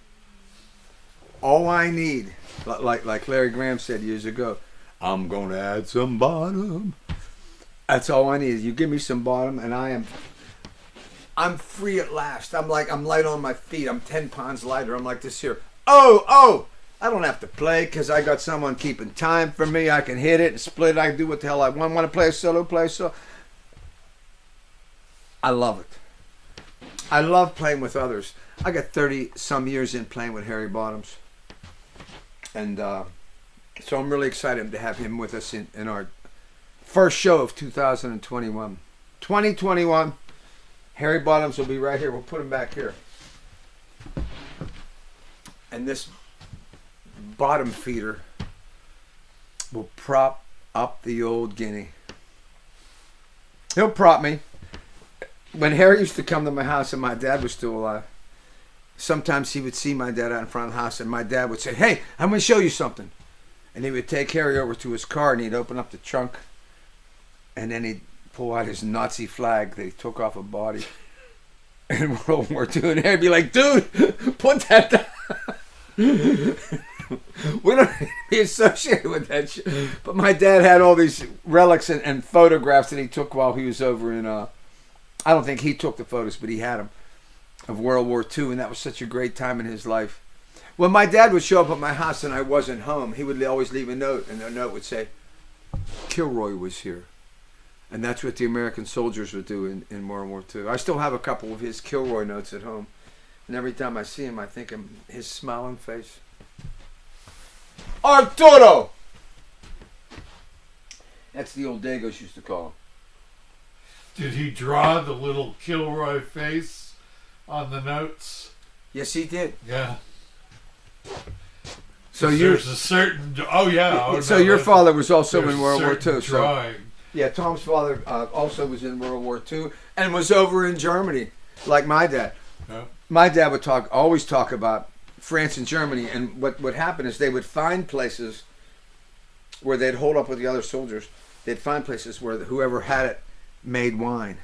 All I need, like Larry Graham said years ago, I'm going to add some bottom. That's all I need. You give me some bottom and I'm free at last. I'm light on my feet. I'm 10 pounds lighter. I'm like this here. Oh, I don't have to play because I got someone keeping time for me. I can hit it and split it. I can do what the hell I want. Want to play a solo, play a solo. I love it. I love playing with others. I got 30 some years in playing with Harry Bottoms. And so I'm really excited to have him with us in our first show of 2021. 2021, Harry Bottoms will be right here. We'll put him back here. And this bottom feeder will prop up the old guinea. He'll prop me. When Harry used to come to my house and my dad was still alive, sometimes he would see my dad out in front of the house and my dad would say, "Hey, I'm going to show you something." And he would take Harry over to his car and he'd open up the trunk and then he'd pull out his Nazi flag that he took off a body in World War II. And Harry'd be like, "Dude, put that down." We don't be associated with that shit. But my dad had all these relics and photographs that he took while he was over in, I don't think he took the photos, but he had them, of World War II, and that was such a great time in his life. When my dad would show up at my house and I wasn't home, he would always leave a note, and the note would say, "Kilroy was here." And that's what the American soldiers would do in World War II. I still have a couple of his Kilroy notes at home. And every time I see him, I think of his smiling face. Arturo! That's the old Dagos used to call him. Did he draw the little Kilroy face on the notes? Yes, he did. Yeah. So there's a certain. Oh yeah. Oh, so no, your father was also in World War II. Drawing. So yeah, Tom's father also was in World War II and was over in Germany, like my dad. Yeah. My dad would always talk about France and Germany, and what would happen is they would find places where they'd hold up with the other soldiers. They'd find places where whoever had it made wine.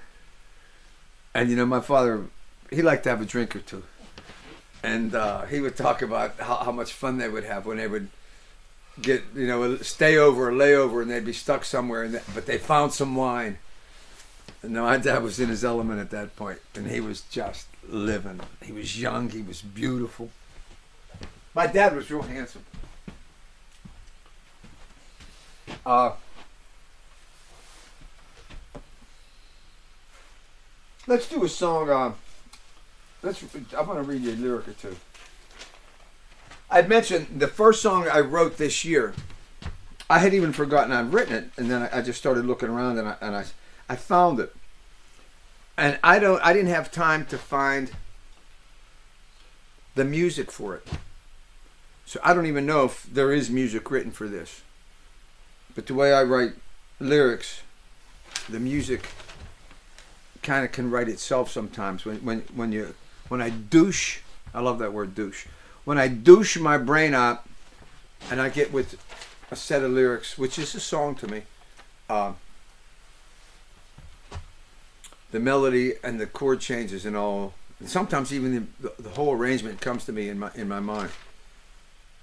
And you know, my father, he liked to have a drink or two. And he would talk about how much fun they would have when they would get, you know, stay over or lay over and they'd be stuck somewhere, but they found some wine. And my dad was in his element at that point, and he was just living. He was young, he was beautiful. My dad was real handsome. Let's do a song. I want to read you a lyric or two. I'd mentioned the first song I wrote this year. I had even forgotten I'd written it, and then I just started looking around, and I found it. And I didn't have time to find the music for it, so I don't even know if there is music written for this. But the way I write lyrics, the music kind of can write itself sometimes. When I douche, I love that word, douche. When I douche my brain out, and I get with a set of lyrics, which is a song to me, the melody and the chord changes and all, and sometimes even the whole arrangement comes to me in my mind.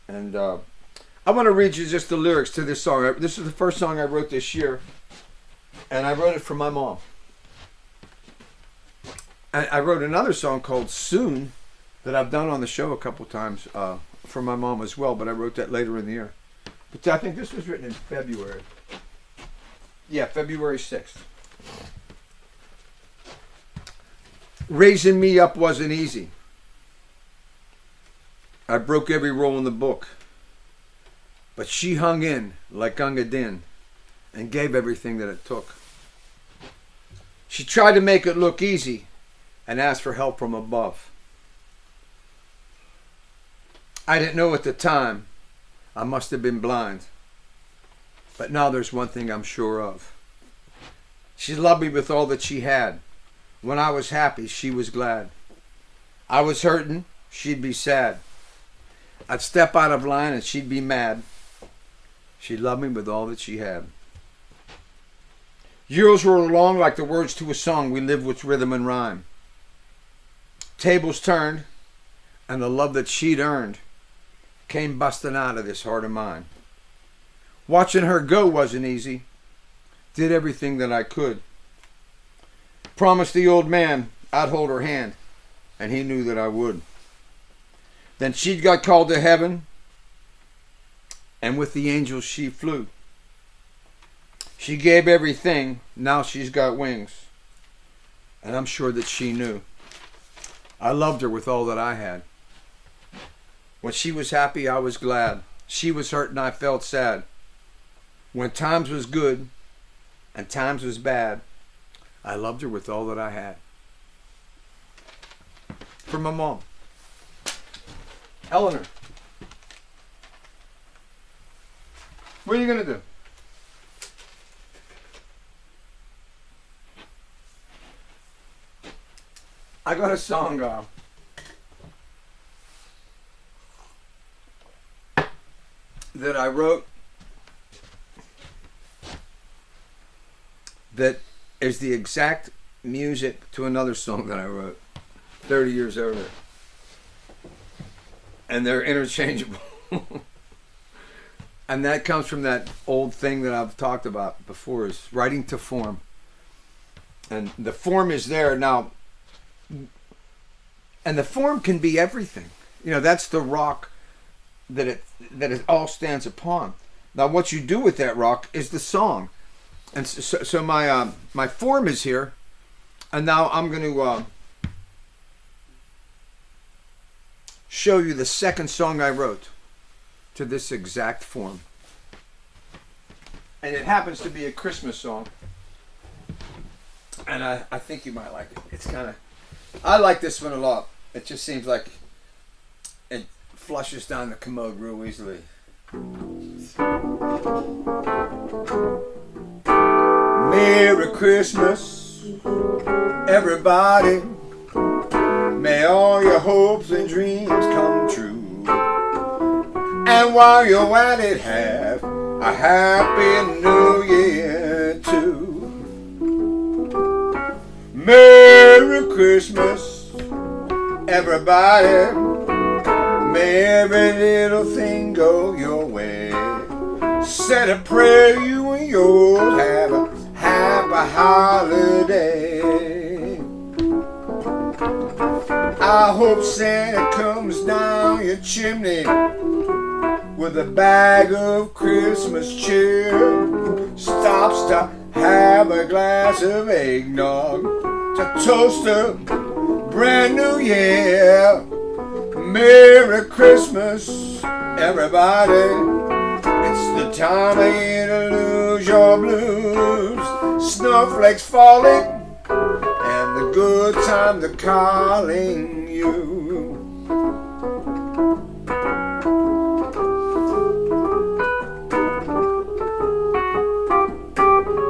And I want to read you just the lyrics to this song. This is the first song I wrote this year, and I wrote it for my mom. I wrote another song called Soon that I've done on the show a couple times for my mom as well, but I wrote that later in the year. But I think this was written in February. Yeah, February 6th. Raising me up wasn't easy. I broke every rule in the book. But she hung in like Gunga Din and gave everything that it took. She tried to make it look easy and asked for help from above. I didn't know at the time. I must have been blind. But now there's one thing I'm sure of. She loved me with all that she had. When I was happy, she was glad. I was hurting, she'd be sad. I'd step out of line and she'd be mad. She loved me with all that she had. Years rolled along like the words to a song we lived with rhythm and rhyme. Tables turned, and the love that she'd earned came busting out of this heart of mine. Watching her go wasn't easy. Did everything that I could. Promised the old man I'd hold her hand, and he knew that I would. Then she got called to heaven, and with the angels she flew. She gave everything, now she's got wings. And I'm sure that she knew. I loved her with all that I had. When she was happy, I was glad. She was hurt and I felt sad. When times was good and times was bad, I loved her with all that I had. For my mom, Eleanor. What are you going to do? I got a song that I wrote that is the exact music to another song that I wrote 30 years earlier. And they're interchangeable. And that comes from that old thing that I've talked about before, is writing to form. And the form is there now. And the form can be everything. You know, that's the rock that it all stands upon. Now what you do with that rock is the song. And so my form is here. And now I'm going to show you the second song I wrote to this exact form. And it happens to be a Christmas song. And I think you might like it. It's kind of, I like this one a lot. It just seems like it flushes down the commode real easily. Merry Christmas, everybody. May all your hopes and dreams come true. And while you're at it, have a happy new year too. Merry Christmas, everybody. May every little thing go your way. Said a prayer you and yours have a happy holiday. I hope Santa comes down your chimney with a bag of Christmas cheer. Stops to have a glass of eggnog to toast a brand new year. Merry Christmas, everybody. It's the time of year to lose your blues. Snowflakes falling and the good times are calling you.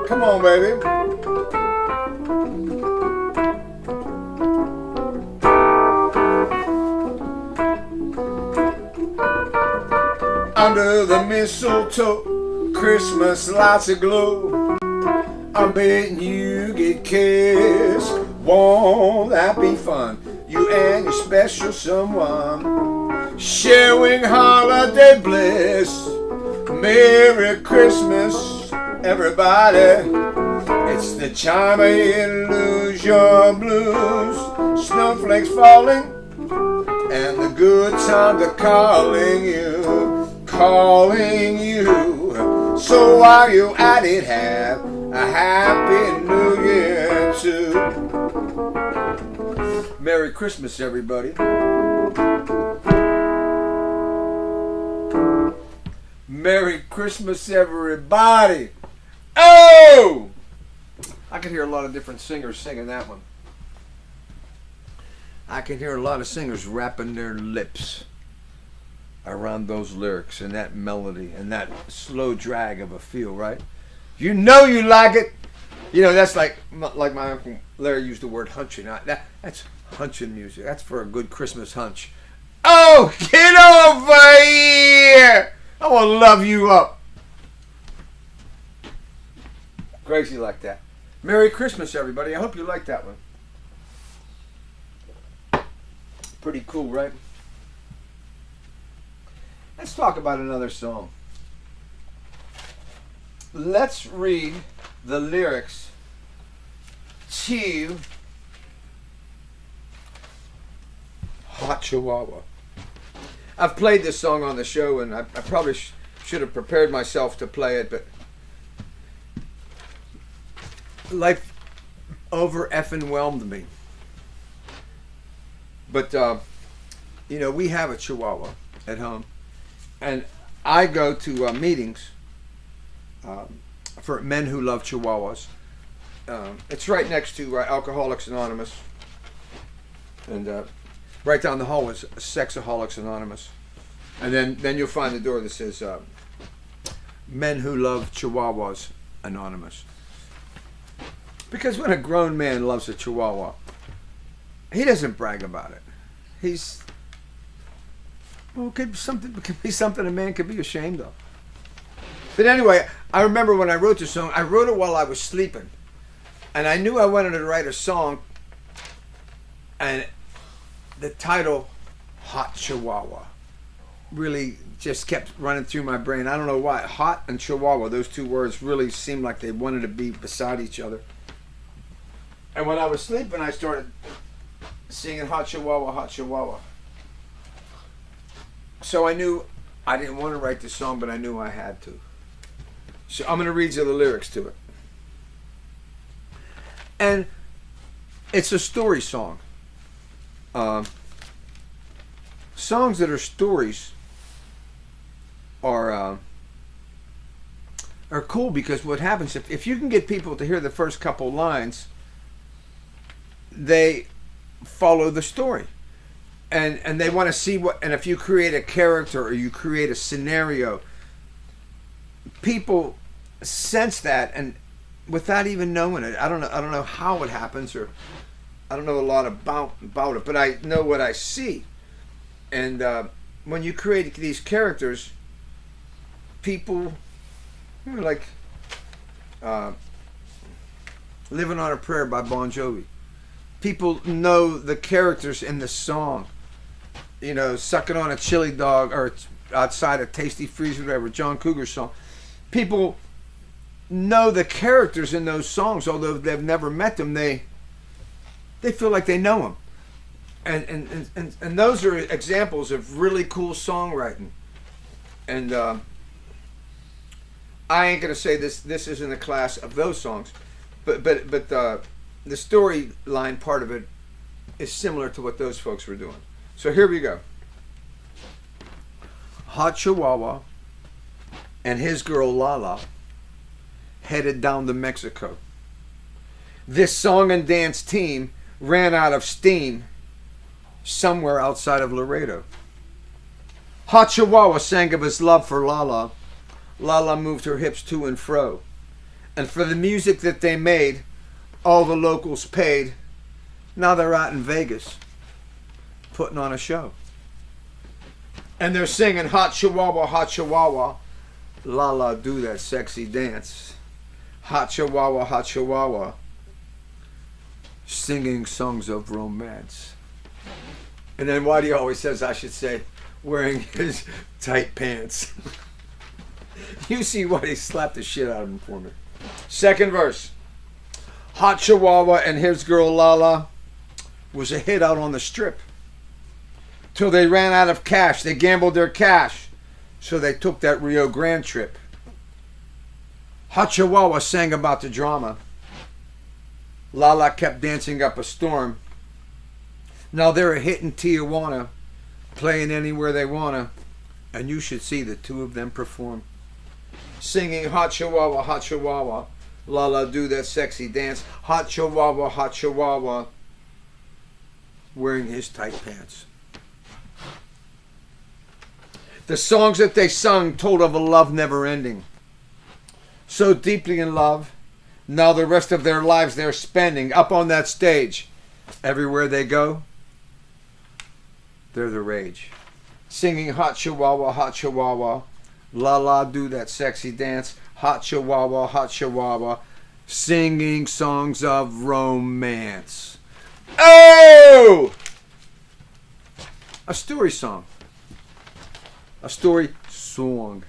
Come on, baby. Under the mistletoe, Christmas lights aglow. I'm betting you get kissed. Won't that be fun? You and your special someone sharing holiday bliss. Merry Christmas, everybody. It's the time of year to lose your blues. Snowflakes falling and the good times are calling you, calling you. So while you're at it, have a happy new year too. Merry Christmas, everybody. Merry Christmas, everybody. Oh! I can hear a lot of different singers singing that one. I can hear a lot of singers wrapping their lips around those lyrics and that melody and that slow drag of a feel, right? You know you like it. You know, that's like my Uncle Larry used the word hunching. That's hunching music. That's for a good Christmas hunch. Oh, get over here! I want to love you up. Crazy like that. Merry Christmas, everybody. I hope you like that one. Pretty cool, right? Let's talk about another song. Let's read the lyrics to Hot Chihuahua. I've played this song on the show, and I probably should have prepared myself to play it, but life over effing whelmed me. But, you know, we have a Chihuahua at home, and I go to meetings for men who love Chihuahuas. It's right next to Alcoholics Anonymous, and right down the hall is Sexaholics Anonymous, and then you'll find the door that says Men Who Love Chihuahuas Anonymous. Because when a grown man loves a Chihuahua, he doesn't brag about it. It could be something a man could be ashamed of. But anyway, I remember when I wrote this song, I wrote it while I was sleeping. And I knew I wanted to write a song, and the title, Hot Chihuahua, really just kept running through my brain. I don't know why. Hot and Chihuahua, those two words really seemed like they wanted to be beside each other. And when I was sleeping, I started singing Hot Chihuahua, Hot Chihuahua. So I knew I didn't want to write this song, but I knew I had to. So I'm going to read you the lyrics to it. And it's a story song. Songs that are stories are cool, because what happens, if you can get people to hear the first couple lines, they follow the story. And they want to see what, and if you create a character or you create a scenario, people sense that, and without even knowing it. I don't know how it happens, or I don't know a lot about it, but I know what I see. And when you create these characters, people, you know, like Living on a Prayer by Bon Jovi. People know the characters in the song. You know, Sucking on a Chili Dog, or Outside a Tasty Freeze, whatever, John Cougar's song. People know the characters in those songs, although they've never met them. They feel like they know them. And those are examples of really cool songwriting. And I ain't gonna say this isn't a class of those songs, but the storyline part of it is similar to what those folks were doing. So here we go. Hot Chihuahua and his girl Lala headed down to Mexico. This song and dance team ran out of steam somewhere outside of Laredo. Hot Chihuahua sang of his love for Lala. Lala moved her hips to and fro. And for the music that they made, all the locals paid. Now they're out in Vegas, putting on a show. And they're singing Hot Chihuahua, Lala, do that sexy dance. Hot Chihuahua, singing songs of romance. And then Whitey always says I should say, wearing his tight pants. You see Whitey slapped the shit out of him for me. Second verse. Hot Chihuahua and his girl Lala was a hit out on the strip. Till they ran out of cash. They gambled their cash. So they took that Rio Grande trip. Hot Chihuahua sang about the drama. Lala kept dancing up a storm. Now they're a hit in Tijuana, playing anywhere they wanna, and you should see the two of them perform. Singing hot chihuahua, la la do that sexy dance, hot chihuahua, wearing his tight pants. The songs that they sung told of a love never ending. So deeply in love, now the rest of their lives they're spending up on that stage. Everywhere they go, they're the rage. Singing hot chihuahua, la la do that sexy dance, hot chihuahua, singing songs of romance. Oh! A story song. A story song.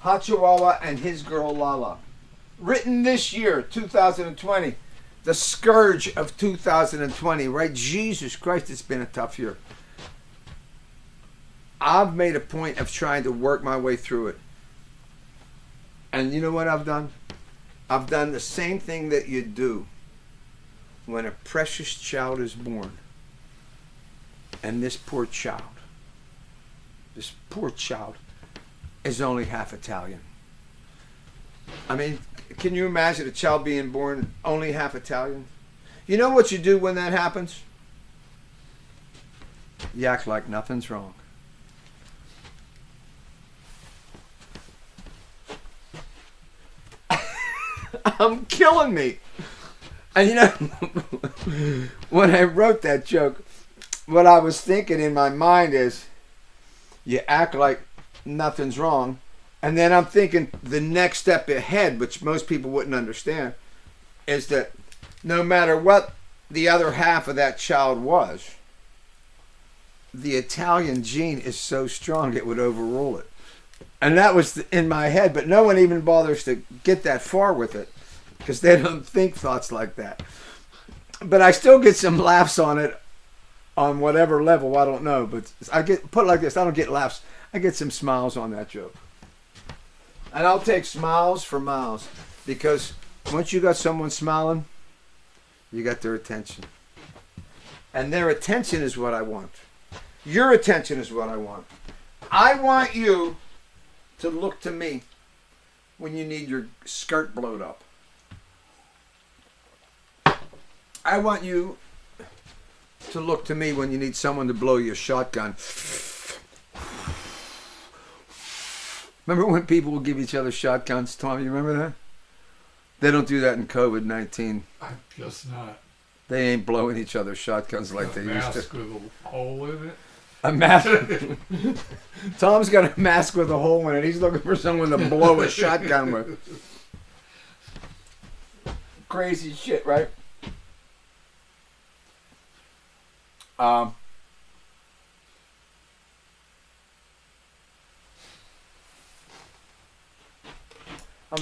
Hot Chihuahua and His Girl Lala. Written this year, 2020. The scourge of 2020, right? Jesus Christ, it's been a tough year. I've made a point of trying to work my way through it. And you know what I've done? I've done the same thing that you do when a precious child is born. And this poor child is only half Italian. I mean, can you imagine a child being born only half Italian? You know what you do when that happens? You act like nothing's wrong. I'm killing me. And you know, when I wrote that joke, what I was thinking in my mind is, you act like nothing's wrong, and then I'm thinking the next step ahead, which most people wouldn't understand, is that no matter what the other half of that child was, the Italian gene is so strong it would overrule it. And that was in my head, but no one even bothers to get that far with it because they don't think thoughts like that. But I still get some laughs on it on whatever level, I don't know. But I get, put it like this, I don't get laughs. I get some smiles on that joke. And I'll take smiles for miles because once you got someone smiling, you got their attention. And their attention is what I want. Your attention is what I want. I want you to look to me when you need your skirt blowed up. I want you to look to me when you need someone to blow your shotgun. Remember when people would give each other shotguns, Tom? You remember that? They don't do that in COVID-19. I guess not. They ain't blowing each other shotguns like they used to. A mask with a hole in it? A mask. Tom's got a mask with a hole in it. He's looking for someone to blow a shotgun with. Crazy shit, right? I'm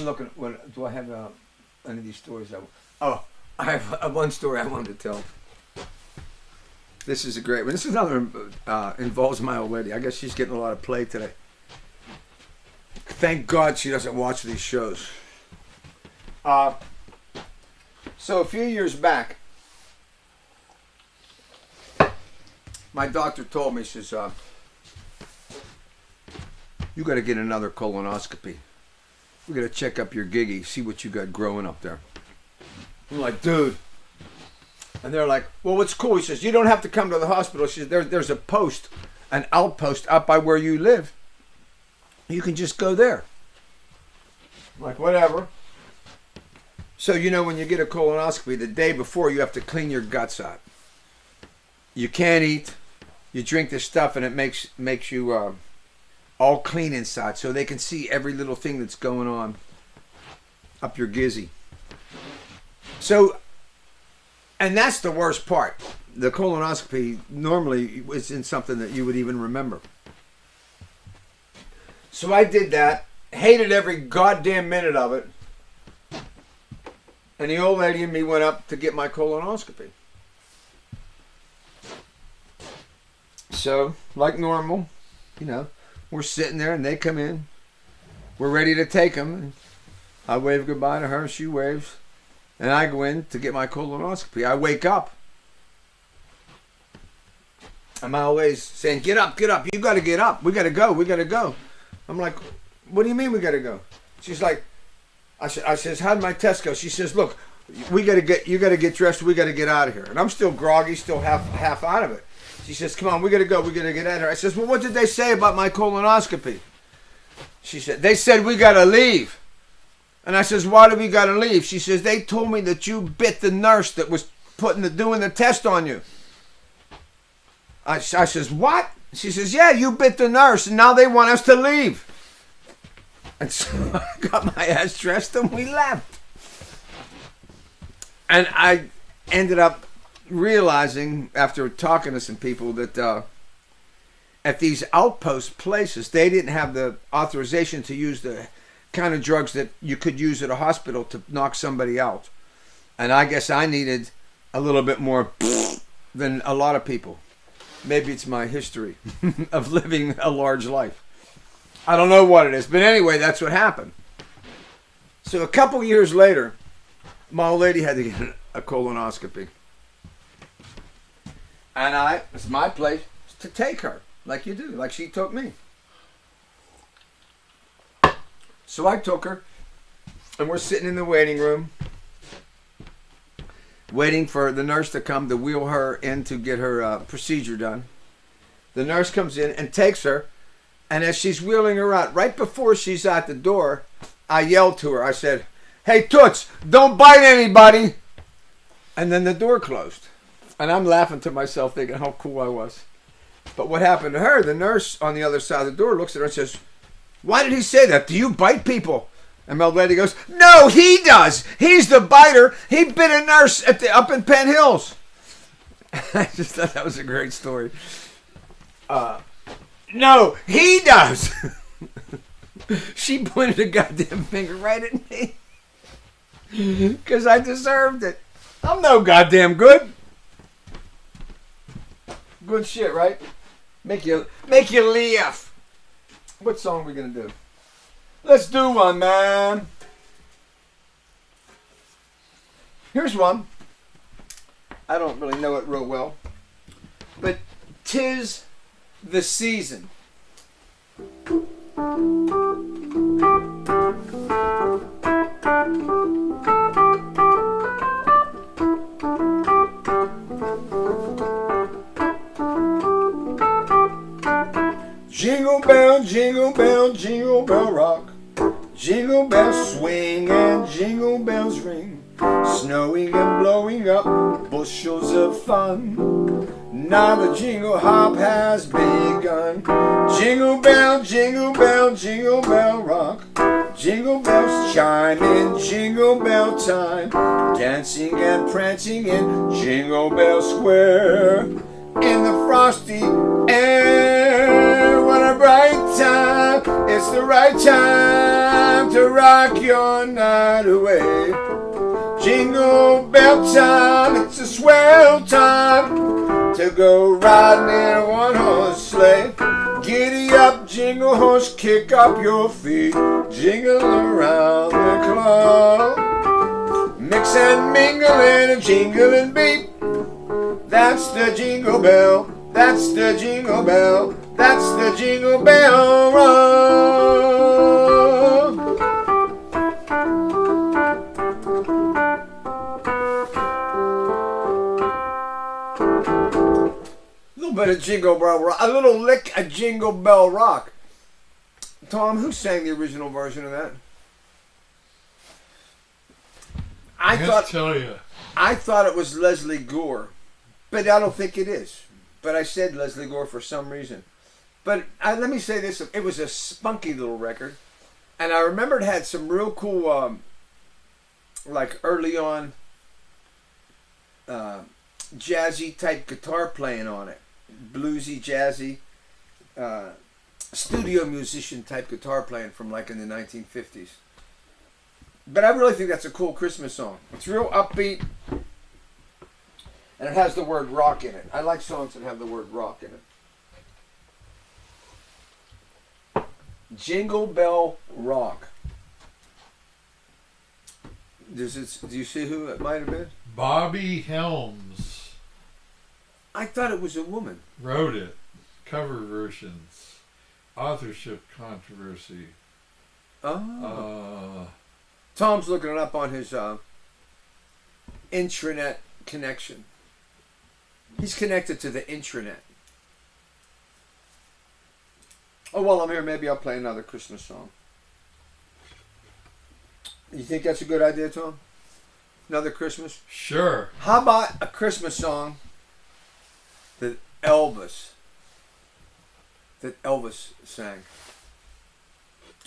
looking. Do I have any of these stories? I have one story I wanted to tell. This is a great one. This is another involves my old lady. I guess she's getting a lot of play today. Thank God she doesn't watch these shows. So a few years back, my doctor told me, she says, you got to get another colonoscopy. We got to check up your giggy, see what you got growing up there. I'm like, dude. And they're like, well, what's cool? He says, you don't have to come to the hospital. She says, there's a post, an outpost up by where you live. You can just go there. I'm like, whatever. So, you know, when you get a colonoscopy, the day before, you have to clean your guts out. You can't eat. You drink this stuff, and it makes you all clean inside, so they can see every little thing that's going on up your gizzy. So, and that's the worst part. The colonoscopy normally isn't something that you would even remember. So I did that, hated every goddamn minute of it, and the old lady and me went up to get my colonoscopy. So, like normal, you know, we're sitting there and they come in. We're ready to take them. I wave goodbye to her, she waves. And I go in to get my colonoscopy. I wake up I'm always saying, get up, you got to get up, we got to go. I'm like, what do you mean we got to go? She's like, I says, how'd my test go? She says, look, you got to get dressed, we got to get out of here. And I'm still groggy, still half out of it. She says, come on, we got to go, we got to get out of here. I says, well, what did they say about my colonoscopy? She said, they said we got to leave. And I says, why do we got to leave? She says, they told me that you bit the nurse that was doing the test on you. I says, what? She says, yeah, you bit the nurse, and now they want us to leave. And so I got my ass dressed, and we left. And I ended up realizing, after talking to some people, that at these outpost places, they didn't have the authorization to use the kind of drugs that you could use at a hospital to knock somebody out. And I guess I needed a little bit more than a lot of people. Maybe it's my history of living a large life. I don't know what it is. But anyway, that's what happened. So a couple years later, my old lady had to get a colonoscopy. And it's my place to take her, like you do, like she took me. So I took her, and we're sitting in the waiting room, waiting for the nurse to come to wheel her in to get her procedure done. The nurse comes in and takes her, and as she's wheeling her out, right before she's at the door, I yelled to her. I said, hey, Toots, don't bite anybody. And then the door closed. And I'm laughing to myself, thinking how cool I was. But what happened to her, the nurse on the other side of the door looks at her and says, why did he say that? Do you bite people? And my old lady goes, no, he does. He's the biter. He bit a nurse up in Penn Hills. I just thought that was a great story. No, he does. She pointed a goddamn finger right at me. Because I deserved it. I'm no goddamn good. Good shit, right? Make you laugh. What song are we going to do? Let's do one, man. Here's one. I don't really know it real well. But 'Tis the Season. Jingle bell, jingle bell, jingle bell rock. Jingle bells swing and jingle bells ring. Snowing and blowing up bushels of fun. Now the jingle hop has begun. Jingle bell, jingle bell, jingle bell rock. Jingle bells chime in jingle bell time. Dancing and prancing in Jingle Bell Square. In the frosty air, what a bright time. It's the right time to rock your night away. Jingle bell time, it's a swell time to go riding in a one-horse sleigh. Giddy up, jingle horse, kick up your feet, jingle around the clock. Mix and mingle in a jingling beat. That's the jingle bell, that's the jingle bell, that's the jingle bell run. A little bit of jingle bell rock, a little lick of jingle bell rock. Tom, who sang the original version of that? I thought it was Leslie Gore. But I don't think it is. But I said Leslie Gore for some reason. But let me say this. It was a spunky little record. And I remember it had some real cool, like early on, jazzy type guitar playing on it. Bluesy, jazzy, studio musician type guitar playing from like in the 1950s. But I really think that's a cool Christmas song. It's real upbeat. And it has the word rock in it. I like songs that have the word rock in it. Jingle Bell Rock. Do you see who it might have been? Bobby Helms. I thought it was a woman. Wrote it. Cover versions. Authorship controversy. Oh. Tom's looking it up on his intranet connection. He's connected to the intranet. Oh, while I'm here, maybe I'll play another Christmas song. You think that's a good idea, Tom? Another Christmas? Sure. How about a Christmas song that Elvis sang?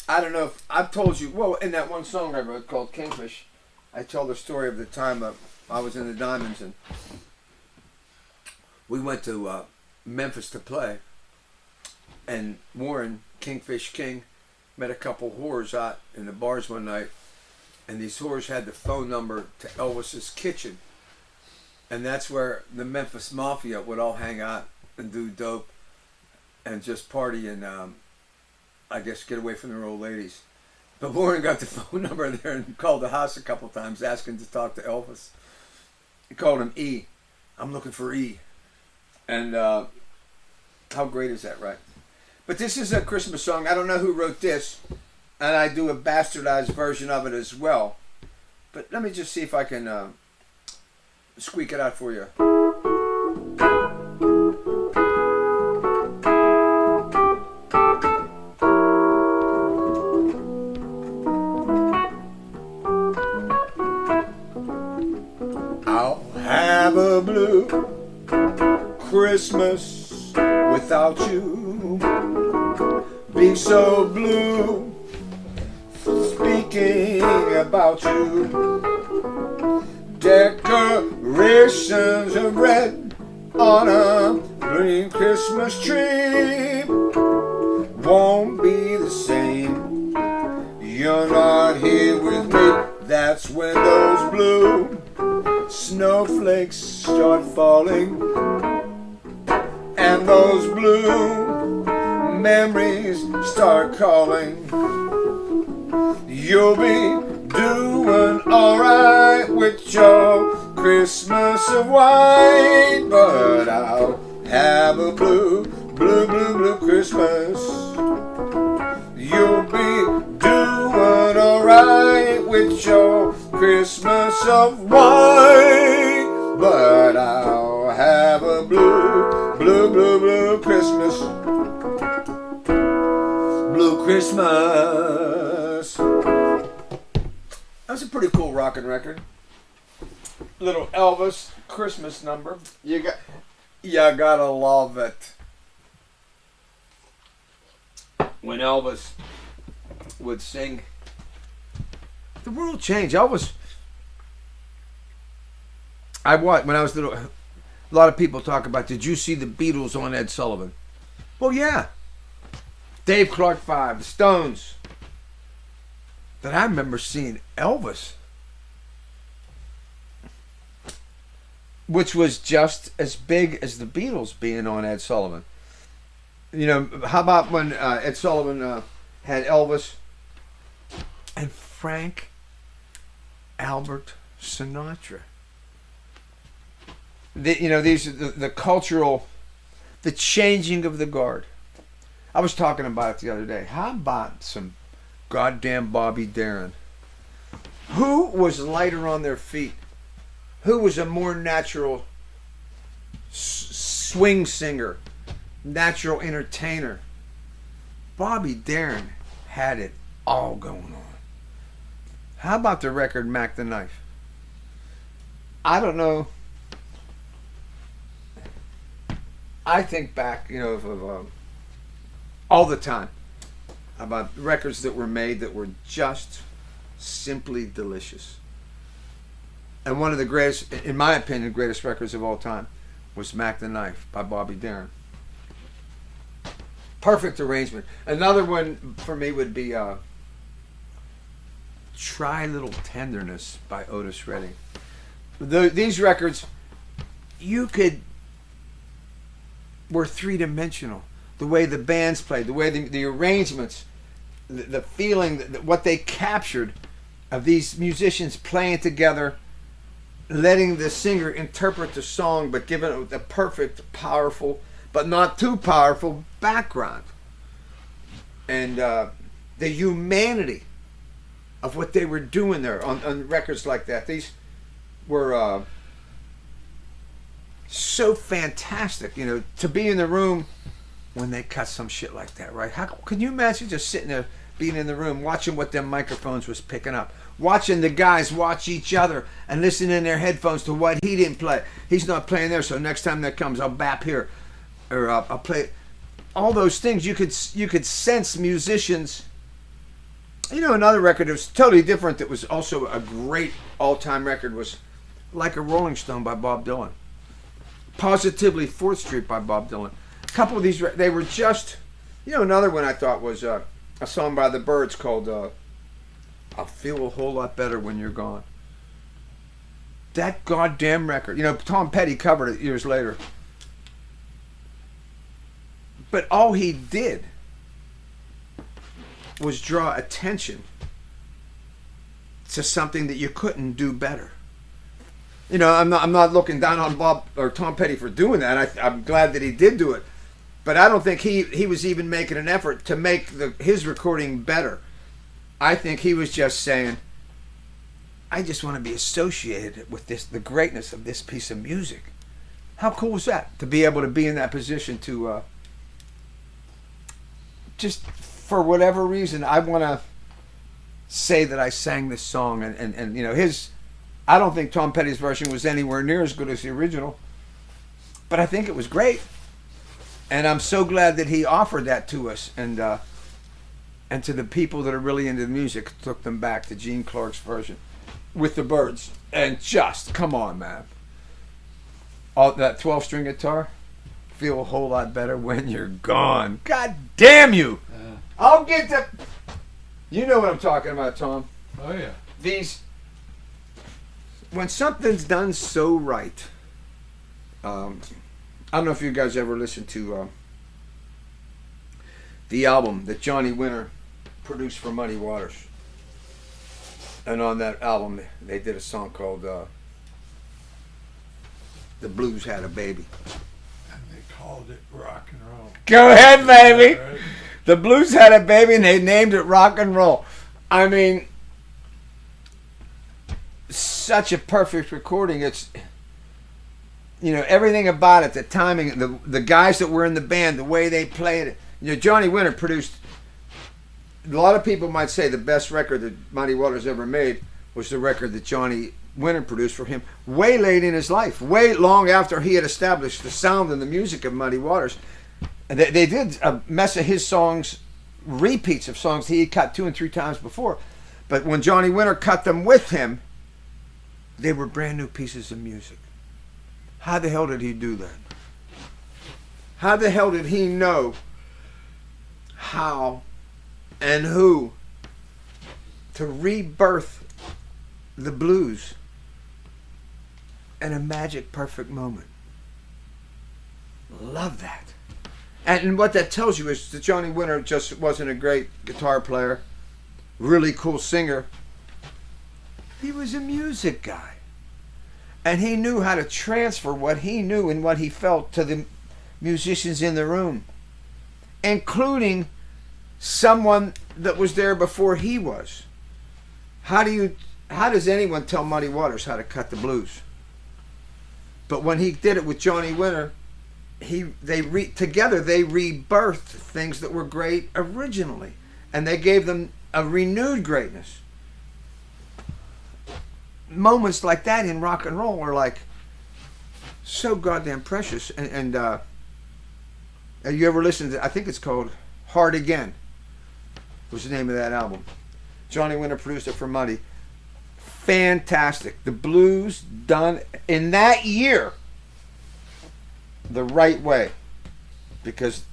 I don't know if I've told you. Well, in that one song I wrote called Kingfish, I tell the story of the time I was in the Diamonds and we went to Memphis to play. And Warren, Kingfish King, met a couple whores out in the bars one night. And these whores had the phone number to Elvis's kitchen. And that's where the Memphis Mafia would all hang out and do dope and just party and, I guess, get away from their old ladies. But Warren got the phone number there and called the house a couple times asking to talk to Elvis. He called him E. I'm looking for E. And how great is that, right? But this is a Christmas song. I don't know who wrote this. And I do a bastardized version of it as well. But let me just see if I can squeak it out for you. I'll have a blue Christmas without you. Be so blue. Speaking about you, decorations of red on a green Christmas tree won't be the same. You're not here with me. That's when those blue snowflakes start falling, and those blue memories start calling. You'll be doing alright with your Christmas of white, but I'll have a blue Christmas. You'll be doing alright with your Christmas of white, but I'll have a blue Christmas. Blue Christmas. That's a pretty cool rockin' record. Little Elvis Christmas number. You gotta love it. When Elvis would sing, the world changed. Elvis. When I was little, a lot of people talk about, did you see the Beatles on Ed Sullivan? Well, yeah. Dave Clark 5, the Stones. But I remember seeing Elvis, which was just as big as the Beatles being on Ed Sullivan. You know, how about when Ed Sullivan had Elvis and Frank Albert Sinatra? These are the cultural, the changing of the guard. I was talking about it the other day. How about some goddamn Bobby Darin? Who was lighter on their feet? Who was a more natural swing singer, natural entertainer? Bobby Darin had it all going on. How about the record Mac the Knife? I don't know. I think back, of all the time about records that were made that were just simply delicious. And one of the greatest, in my opinion, greatest records of all time was Mac the Knife by Bobby Darin. Perfect arrangement. Another one for me would be Try Little Tenderness by Otis Redding. These records, were three-dimensional. The way the bands played, the way the arrangements, the feeling, what they captured of these musicians playing together letting the singer interpret the song, but giving it the perfect, powerful, but not too powerful background. And the humanity of what they were doing there on records like that. These were so fantastic, you know, to be in the room when they cut some shit like that, right? How can you imagine just sitting there, being in the room, watching what them microphones was picking up, watching the guys watch each other and listen in their headphones to what he didn't play. He's not playing there, so next time that comes, I'll bap here, or I'll play. All those things you could sense musicians. You know, another record that was totally different that was also a great all-time record was Like a Rolling Stone by Bob Dylan. Positively 4th Street by Bob Dylan. A couple of these, they were just, you know, another one I thought was a song by the Byrds called I'll Feel a Whole Lot Better When You're Gone. That goddamn record. You know, Tom Petty covered it years later. But all he did was draw attention to something that you couldn't do better. You know, I'm not looking down on Bob or Tom Petty for doing that. I'm glad that he did do it. But I don't think he was even making an effort to make his recording better. I think he was just saying, I just want to be associated with the greatness of this piece of music. How cool is that? To be able to be in that position to just for whatever reason, I want to say that I sang this song, and you know, I don't think Tom Petty's version was anywhere near as good as the original, but I think it was great, and I'm so glad that he offered that to us, and to the people that are really into music, took them back to Gene Clark's version with the Byrds, and just come on, man, all that 12-string guitar. Feel a whole lot better when you're gone. God damn you! I'll get to. You know what I'm talking about, Tom. Oh yeah. When something's done so right. I don't know if you guys ever listened to the album that Johnny Winter produced for Muddy Waters. And on that album, they did a song called "The Blues Had a Baby." Called it rock and roll. Go ahead, baby. Right? The Blues Had a Baby, and they named it rock and roll. I mean, such a perfect recording. It's, you know, everything about it, the timing, the guys that were in the band, the way they played it. You know, Johnny Winter produced. A lot of people might say the best record that Muddy Waters ever made was the record that Johnny Winter produced for him way late in his life, way long after he had established the sound and the music of Muddy Waters. And they did a mess of his songs, repeats of songs he had cut 2 and 3 times before. But when Johnny Winter cut them with him, they were brand new pieces of music. How the hell did he do that? How the hell did he know how and who to rebirth the blues in a magic perfect moment? Love that. And what that tells you is that Johnny Winter just wasn't a great guitar player, really cool singer. He was a music guy. And he knew how to transfer what he knew and what he felt to the musicians in the room, including someone that was there before he was. How does anyone tell Muddy Waters how to cut the blues? But when he did it with Johnny Winter, together they rebirthed things that were great originally, and they gave them a renewed greatness. Moments like that in rock and roll are like so goddamn precious. And you ever listened to? I think it's called "Hard Again." Was the name of that album? Johnny Winter produced it for Muddy. Fantastic. The blues done in that year the right way, because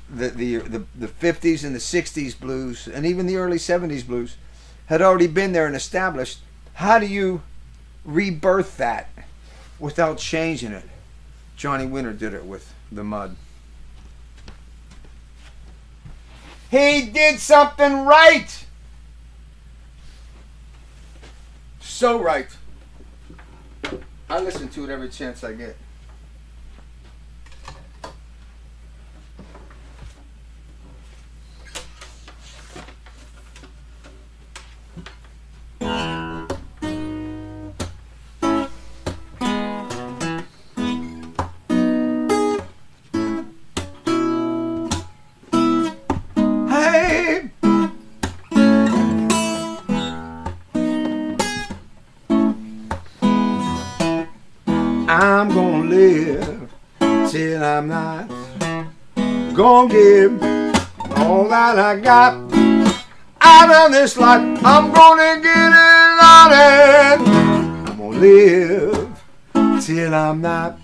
the 50s and the 60s blues and even the early 70s blues had already been there and established. How do you rebirth that without changing it? Johnny Winter did it with the Mud. He did something right. So right. I listen to it every chance I get. Hey, I'm gonna live till I'm not. Gonna give all that I got out of this life. I'm gonna get it on it. I'm gonna live till I'm not.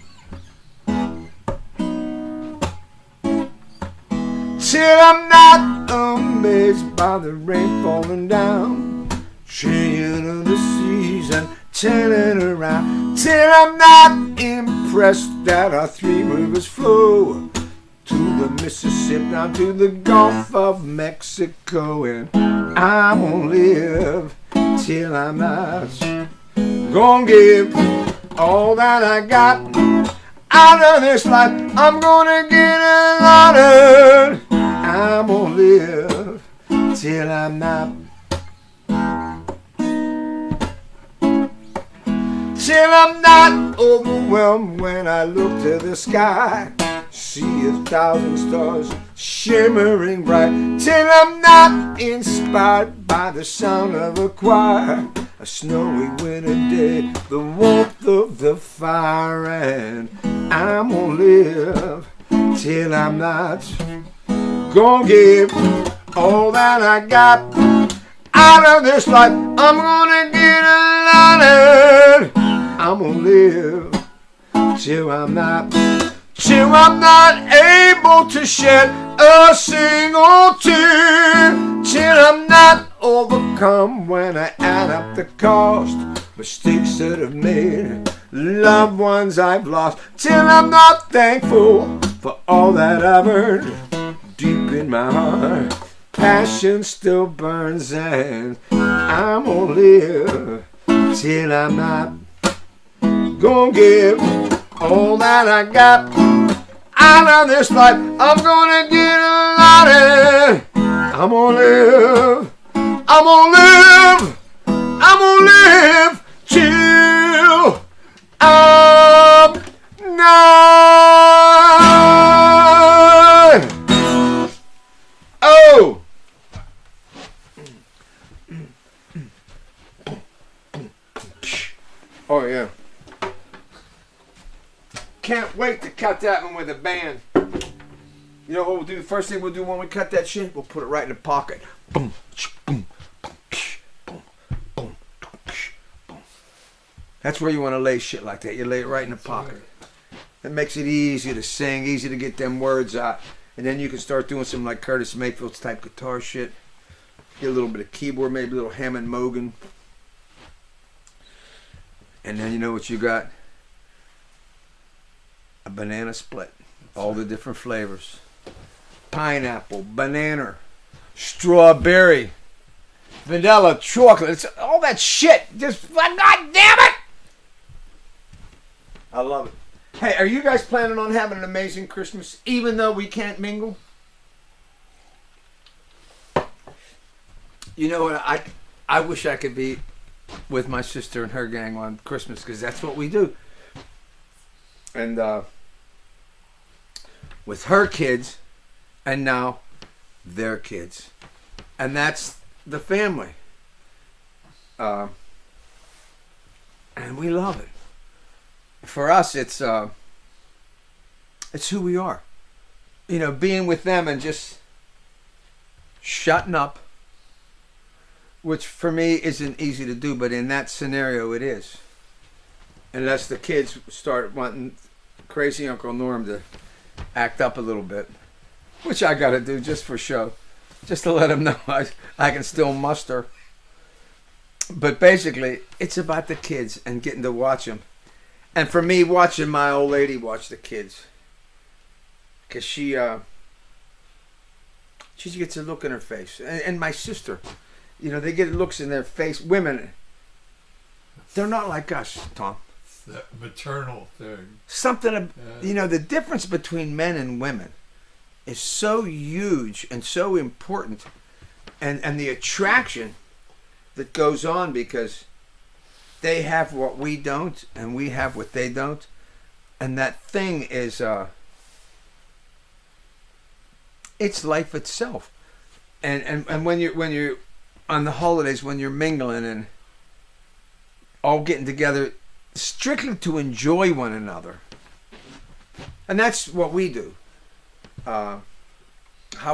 Till I'm not amazed by the rain falling down, changing of the season, turning around. Till I'm not impressed that our three rivers flow to the Mississippi down to the Gulf of Mexico. And I'm gonna live till I'm not. Gonna give all that I got out of this life. I'm gonna get it honored. I'm gonna live till I'm not. Till I'm not overwhelmed when I look to the sky, see 1,000 stars shimmering bright. Till I'm not inspired by the sound of a choir, a snowy winter day, the warmth of the fire. And I'm gonna live till I'm not. Gonna give all that I got out of this life. I'm gonna get a lot of. I'm gonna live till I'm not. Till I'm not able to shed a single tear. Till I'm not overcome when I add up the cost, mistakes that I've made, loved ones I've lost. Till I'm not thankful for all that I've earned. Deep in my heart, passion still burns, and I'm gonna live till I'm not. Gonna give all that I got out of this life. I'm gonna get a lot of. I'm gonna live. I'm gonna live. I'm gonna live till I'm not. Oh. Oh yeah. Can't wait to cut that one with a band. You know what we'll do? The first thing we'll do when we cut that shit, we'll put it right in the pocket. Boom, boom, boom, boom, boom, boom. That's where you want to lay shit like that. You lay it right in the pocket. It makes it easy to sing, easy to get them words out. And then you can start doing some like Curtis Mayfield's type guitar shit. Get a little bit of keyboard, maybe a little Hammond Mogan. And then you know what you got? A banana split. All the different flavors. Pineapple, banana, strawberry, vanilla, chocolate. It's all that shit. Just, God damn it! I love it. Hey, are you guys planning on having an amazing Christmas, even though we can't mingle? You know what? I wish I could be with my sister and her gang on Christmas, because that's what we do. And with her kids, and now their kids, and that's the family. And we love it. For us, it's who we are. You know, being with them and just shutting up, which for me isn't easy to do, but in that scenario it is. Unless the kids start wanting crazy Uncle Norm to act up a little bit, which I gotta do just for show, just to let him know I can still muster. But basically, it's about the kids and getting to watch them. And for me, watching my old lady watch the kids, because she gets a look in her face, and my sister, you know, they get looks in their face. Women, they're not like us, Tom. that maternal thing. Something, the difference between men and women is so huge and so important, and the attraction that goes on because they have what we don't and we have what they don't, and that thing is it's life itself. And when you're on the holidays, when you're mingling and all getting together strictly to enjoy one another, and that's what we do. How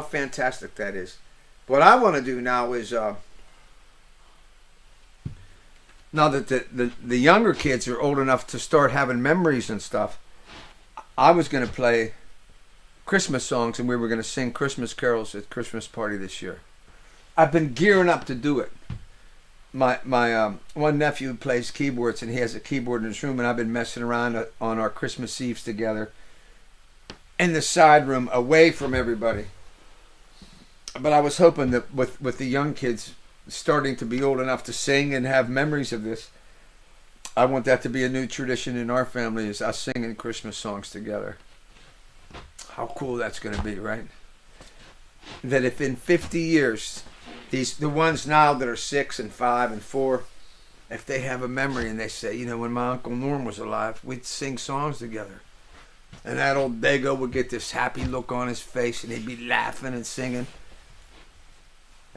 fantastic that is. What I want to do now is now that the younger kids are old enough to start having memories and stuff, I was going to play Christmas songs and we were going to sing Christmas carols at Christmas party this year. I've been gearing up to do it. My one nephew plays keyboards and he has a keyboard in his room, and I've been messing around on our Christmas Eves together in the side room away from everybody. But I was hoping that with the young kids starting to be old enough to sing and have memories of this, I want that to be a new tradition in our family, is us singing Christmas songs together. How cool that's going to be, right? That if in 50 years, the ones now that are 6 and 5 and 4, if they have a memory and they say, when my Uncle Norm was alive, we'd sing songs together. And that old Dago would get this happy look on his face and he'd be laughing and singing.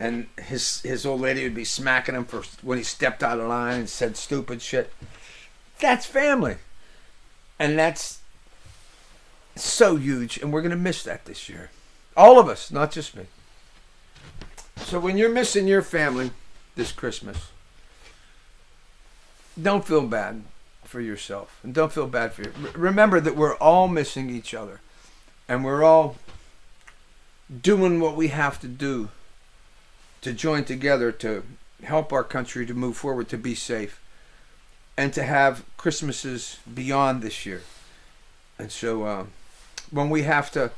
And his old lady would be smacking him for when he stepped out of line and said stupid shit. That's family. And that's so huge. And we're going to miss that this year. All of us, not just me. So when you're missing your family this Christmas, don't feel bad for yourself. And don't feel bad for you. Remember that we're all missing each other. And we're all doing what we have to do to join together to help our country to move forward, to be safe, and to have Christmases beyond this year. And so when we have to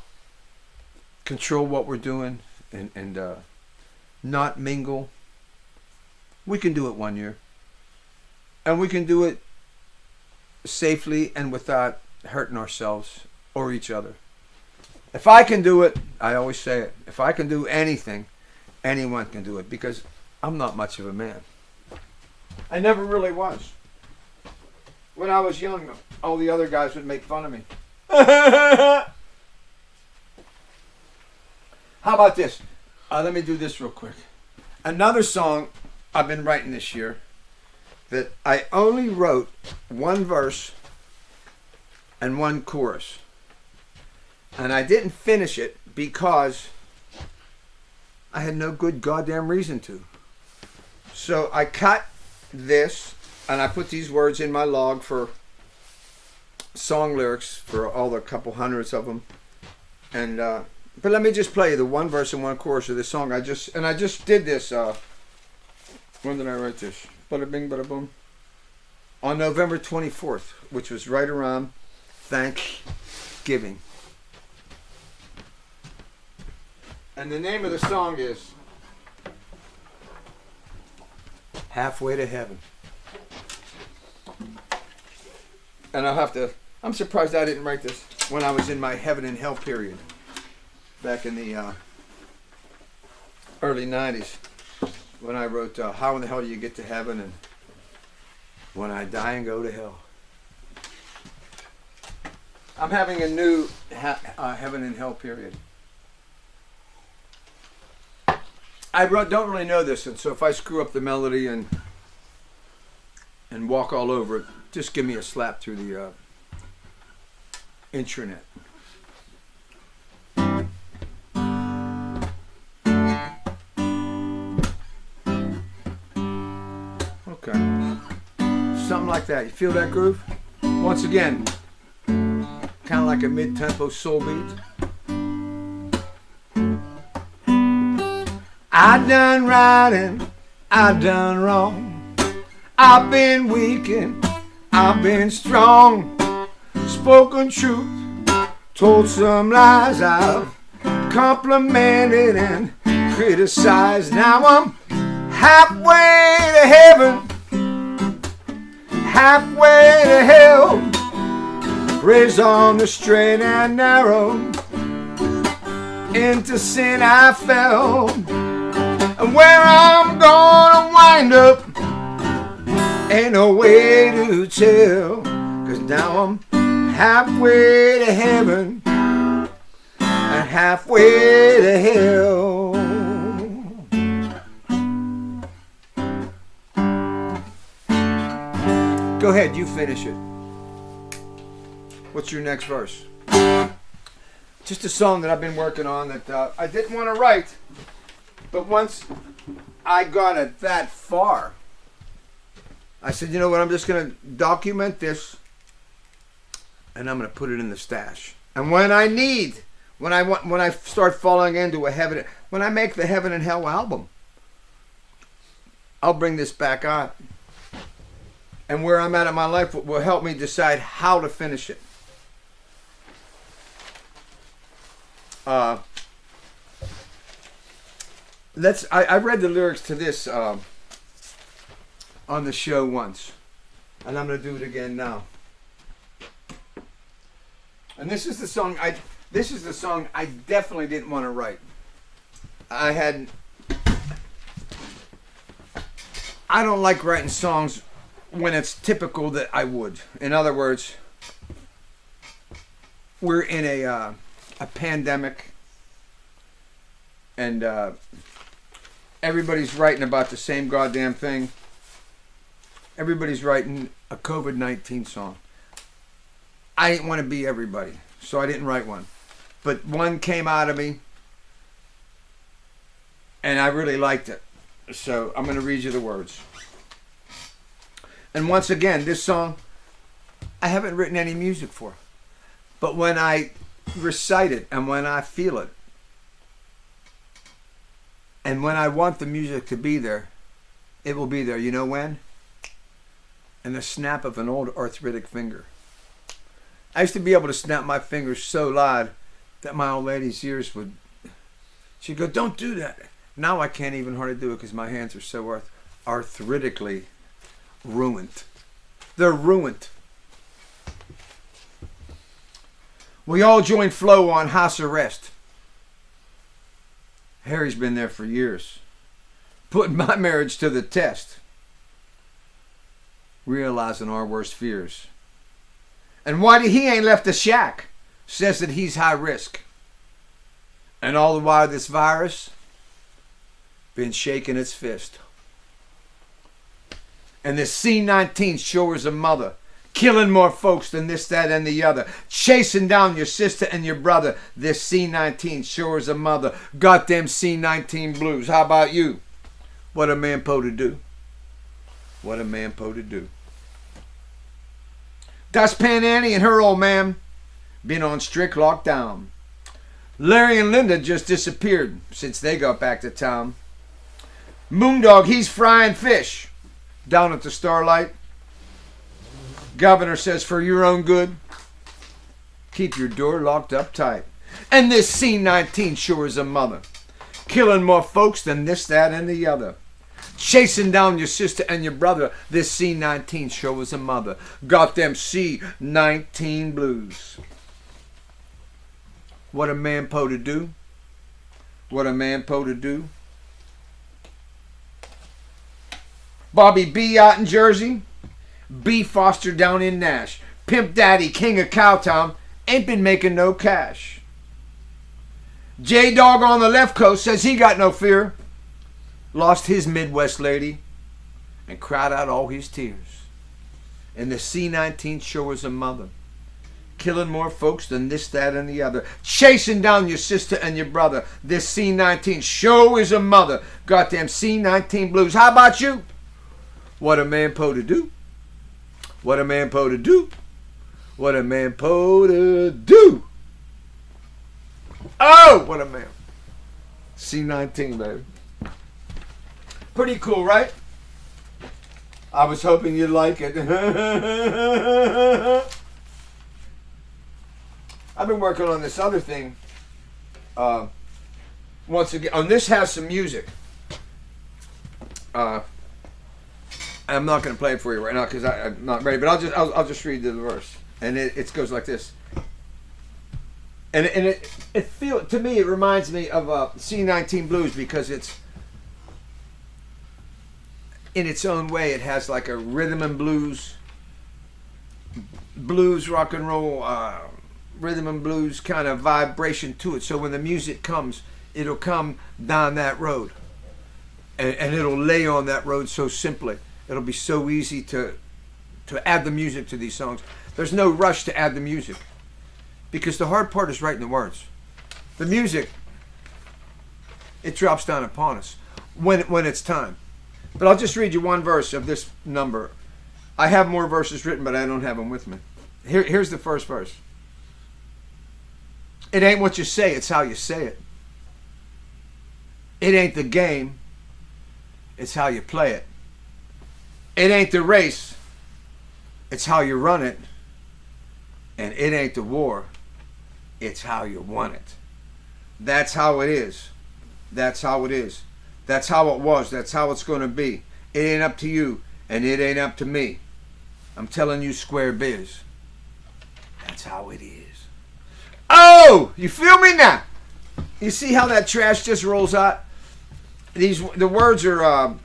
control what we're doing and not mingle, we can do it one year. And we can do it safely and without hurting ourselves or each other. If I can do it, I always say it, if I can do anything, anyone can do it, because I'm not much of a man. I never really was. When I was young, all the other guys would make fun of me. How about this? Let me do this real quick. Another song I've been writing this year that I only wrote one verse and one chorus. And I didn't finish it because I had no good goddamn reason to. So I cut this and I put these words in my log for song lyrics for all the couple hundreds of them. And but let me just play you the one verse and one chorus of this song. I just did this. When did I write this? Bada bing, bada boom. On November 24th, which was right around Thanksgiving. And the name of the song is Halfway to Heaven. And I'm surprised I didn't write this when I was in my heaven and hell period back in the early 90s, when I wrote How in the Hell Do You Get to Heaven and When I Die and Go to Hell. I'm having a new heaven and hell period. I don't really know this, and so if I screw up the melody and walk all over it, just give me a slap through the intranet. Okay. Something like that. You feel that groove? Once again, kind of like a mid-tempo soul beat. I done right and I done wrong. I've been weak and I've been strong. Spoken truth, told some lies. I've complimented and criticized. Now I'm halfway to heaven, halfway to hell, raised on the straight and narrow, into sin I fell, and where I'm gonna wind up ain't no way to tell, 'cause now I'm halfway to heaven and halfway to hell. Go ahead, you finish it. What's your next verse? Just a song that I've been working on that I didn't want to write, but once I got it that far, I said, you know what, I'm just going to document this and I'm going to put it in the stash. And when I start falling into a heaven, when I make the Heaven and Hell album, I'll bring this back on. And where I'm at in my life will help me decide how to finish it. I read the lyrics to this on the show once, and I'm going to do it again now. And this is the song I definitely didn't want to write. I don't like writing songs when it's typical that I would. In other words, we're in a pandemic, and everybody's writing about the same goddamn thing. Everybody's writing a COVID-19 song. I didn't want to be everybody, so I didn't write one. But one came out of me, and I really liked it. So I'm going to read you the words. And once again, this song, I haven't written any music for. But when I recite it and when I feel it, and when I want the music to be there, it will be there. You know when? In the snap of an old arthritic finger. I used to be able to snap my fingers so loud that my old lady's ears would... She'd go, don't do that. Now I can't even hardly do it because my hands are so arthritically ruined. They're ruined. We all joined Flo on house arrest. Harry's been there for years, putting my marriage to the test, realizing our worst fears. And Whitey, he ain't left the shack, says that he's high risk. And all the while this virus been shaking its fist. And this C-19 sure is a mother, killing more folks than this, that, and the other. Chasing down your sister and your brother. This C-19 sure is a mother. Got them C-19 blues. How about you? What a man po to do. What a man po to do. Das Pan Annie and her old man been on strict lockdown. Larry and Linda just disappeared since they got back to town. Moondog, he's frying fish down at the Starlight. Governor says for your own good, keep your door locked up tight. And this C-19 sure is a mother, killing more folks than this, that, and the other. Chasing down your sister and your brother, this C-19 sure is a mother. Got them C-19 blues. What a man po to do. What a man po to do. Bobby B out in Jersey. B Foster down in Nash. Pimp Daddy, king of Cowtown, ain't been making no cash. J Dog on the left coast says he got no fear. Lost his Midwest lady and cried out all his tears. And the C-19 sure was a mother, killing more folks than this, that, and the other. Chasing down your sister and your brother. This C-19 sure is a mother. Got them C-19 blues. How about you? What a man po to do. What a man po to do. What a man po to do. Oh, what a man. C-19, baby. Pretty cool, right? I was hoping you'd like it. I've been working on this other thing. Once again, this has some music. And I'm not going to play it for you right now because I'm not ready. But I'll just read the verse, and it goes like this. And to me it reminds me of C19 Blues because it's in its own way. It has like a rhythm and blues rock and roll rhythm and blues kind of vibration to it. So when the music comes, it'll come down that road, and it'll lay on that road so simply. It'll be so easy to add the music to these songs. There's no rush to add the music because the hard part is writing the words. The music, it drops down upon us when it's time. But I'll just read you one verse of this number. I have more verses written, but I don't have them with me. Here's the first verse. It ain't what you say, it's how you say it. It ain't the game, it's how you play it. It ain't the race, it's how you run it. And it ain't the war, it's how you won it. That's how it is. That's how it is. That's how it was. That's how it's going to be. It ain't up to you, and it ain't up to me. I'm telling you square biz. That's how it is. Oh, you feel me now? You see how that trash just rolls out? The words are,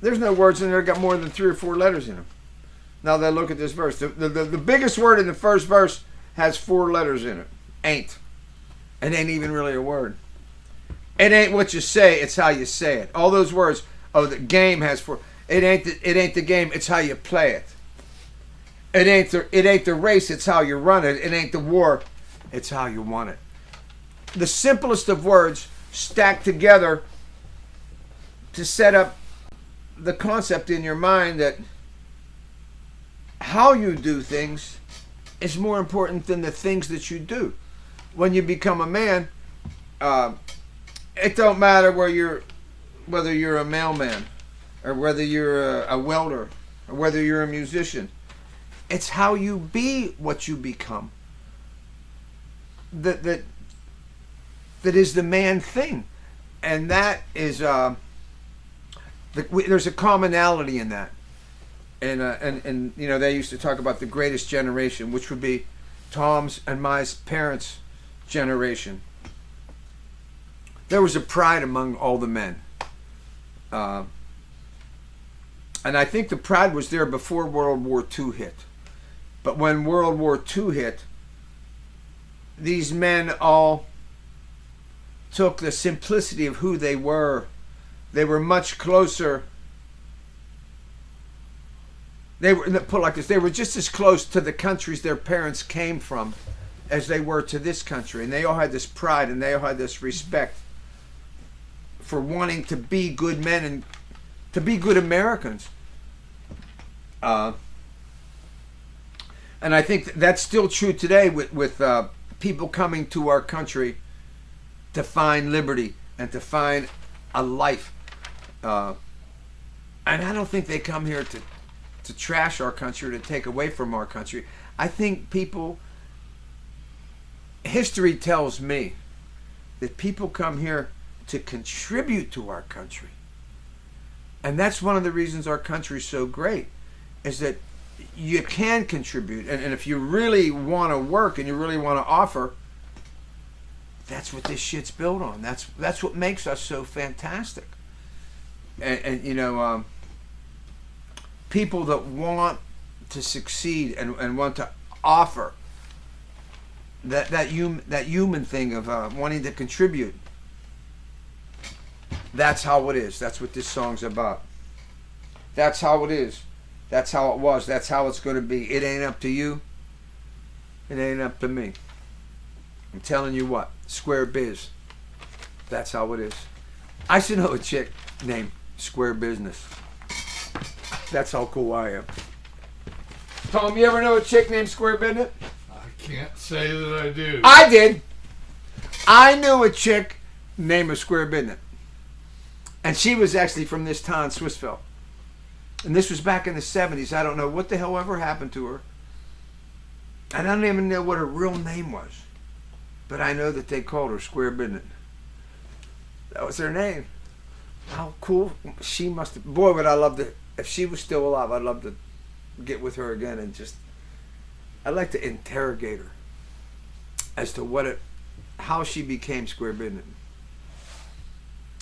there's no words in there that got more than 3 or 4 letters in them. Now that I look at this verse, the biggest word in the first verse has 4 letters in it. Ain't. It ain't even really a word. It ain't what you say, it's how you say it. All those words, the game has 4. It ain't the game, it's how you play it. It ain't the race, it's how you run it. It ain't the war, it's how you won it. The simplest of words stacked together to set up the concept in your mind that how you do things is more important than the things that you do. When you become a man, it don't matter whether you're a mailman or whether you're a welder or whether you're a musician. It's how you be what you become that is the man thing, and that is there's a commonality in that, and you know, they used to talk about the greatest generation, which would be Tom's and my parents' generation. There was a pride among all the men. And I think the pride was there before World War II hit. But when World War II hit, these men all took the simplicity of who they were. They were much closer. They were, put it like this, they were just as close to the countries their parents came from as they were to this country. And they all had this pride and they all had this respect for wanting to be good men and to be good Americans. And I think that's still true today with people coming to our country to find liberty and to find a life. And I don't think they come here to trash our country or to take away from our country. I think history tells me that people come here to contribute to our country. And that's one of the reasons our country's so great, is that you can contribute. And if you really want to work and you really want to offer, that's what this shit's built on. That's what makes us so fantastic. And you know, people that want to succeed and want to offer that human thing of wanting to contribute. That's how it is. That's what this song's about. That's how it is. That's how it was. That's how it's going to be. It ain't up to you. It ain't up to me. I'm telling you what. Square biz. That's how it is. I should know a chick named Square Business. That's how cool I am. Tom, you ever know a chick named Square Business? I can't say that I do. I did. I knew a chick named Square Business. And she was actually from this town, Swissville. And this was back in the 70s. I don't know what the hell ever happened to her. And I don't even know what her real name was. But I know that they called her Square Business. That was her name. how cool she must have. Boy, would I love to. If she was still alive, I'd love to get with her again and just. I'd like to interrogate her as to how she became square business.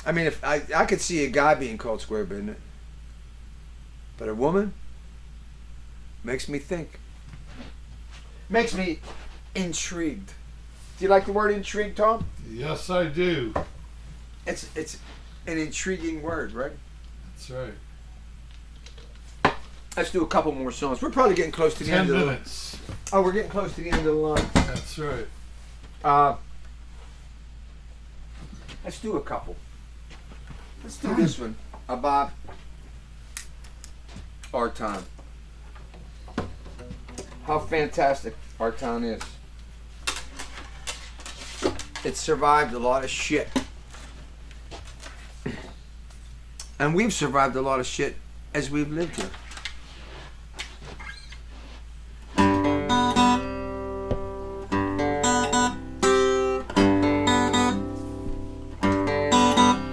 I mean, if I could see a guy being called square business, but a woman makes me think. Makes me intrigued. Do you like the word intrigued, Tom? Yes, I do. It's an intriguing word, right? That's right. Let's do a couple more songs. We're probably getting close to the 10 end of the minutes. Oh, we're getting close to the end of the line. That's right. Let's do a couple. Let's do this one about our town. How fantastic our town is. It survived a lot of shit. And we've survived a lot of shit as we've lived here.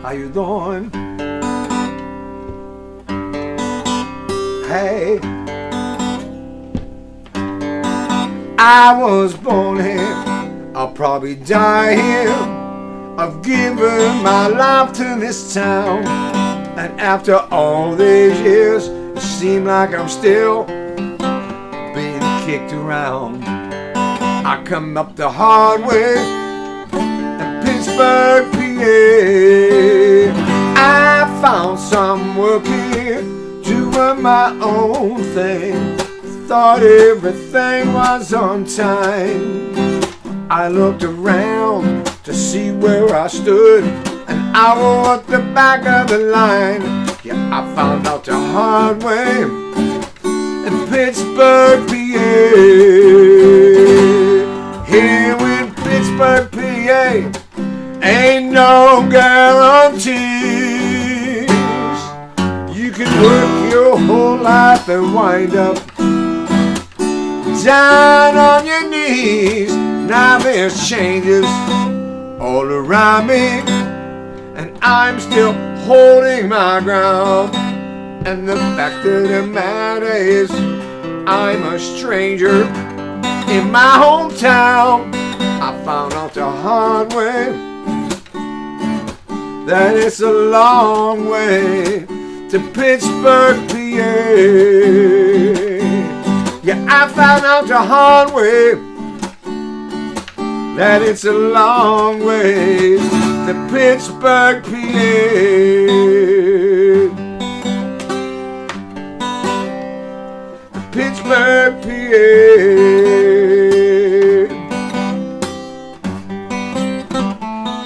How you doing? Hey, I was born here, I'll probably die here. I've given my life to this town, and after all these years, it seems like I'm still being kicked around. I come up the hard way in Pittsburgh, PA. I found some work here, doing my own thing. Thought everything was on time. I looked around to see where I stood, and I was at the back of the line. Yeah, I found out the hard way in Pittsburgh, PA. Here in Pittsburgh, PA, ain't no guarantees. You can work your whole life and wind up down on your knees. Now there's changes all around me, and I'm still holding my ground. And the fact of the matter is, I'm a stranger in my hometown. I found out the hard way that it's a long way to Pittsburgh, PA. Yeah, I found out the hard way that it's a long way to Pittsburgh, PA. Pittsburgh, PA.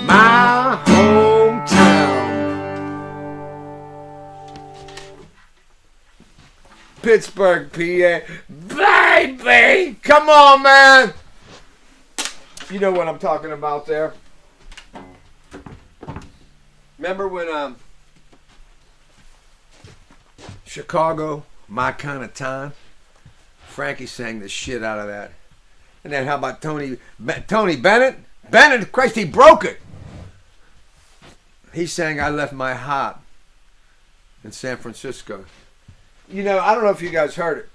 My hometown. Pittsburgh, PA. Baby! Come on, man! You know what I'm talking about there. Remember when Chicago, My Kind of Time? Frankie sang the shit out of that. And then how about Tony Bennett? Bennett, Christ, he broke it. He sang I Left My Heart in San Francisco. You know, I don't know if you guys heard it,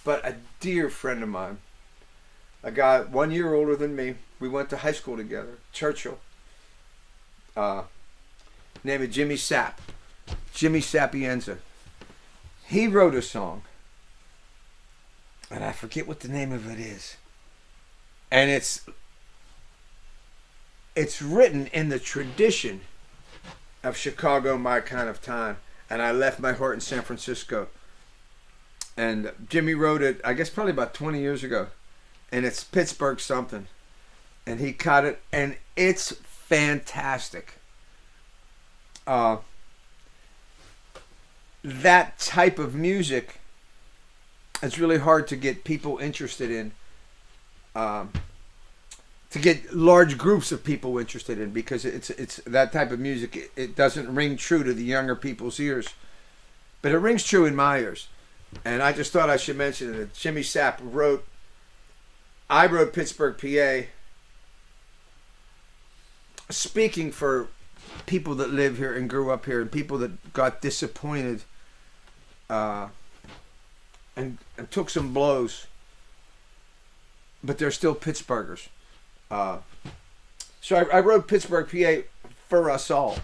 but a dear friend of mine, a guy 1 year older than me, we went to high school together, Churchill, named Jimmy Sapp, Jimmy Sapienza. He wrote a song, and I forget what the name of it is. And it's written in the tradition of Chicago, My Kind of Time. And I left my heart in San Francisco. And Jimmy wrote it, I guess probably about 20 years ago. And it's Pittsburgh something. And he caught it, and it's fantastic. That type of music, it's really hard to get people interested in. To get large groups of people interested in, because it's that type of music. It doesn't ring true to the younger people's ears, but it rings true in my ears. And I just thought I should mention that Jimmy Sapp wrote. I wrote Pittsburgh, PA, speaking for people that live here and grew up here, and people that got disappointed and took some blows, but they're still Pittsburghers. So I wrote Pittsburgh, PA for us all.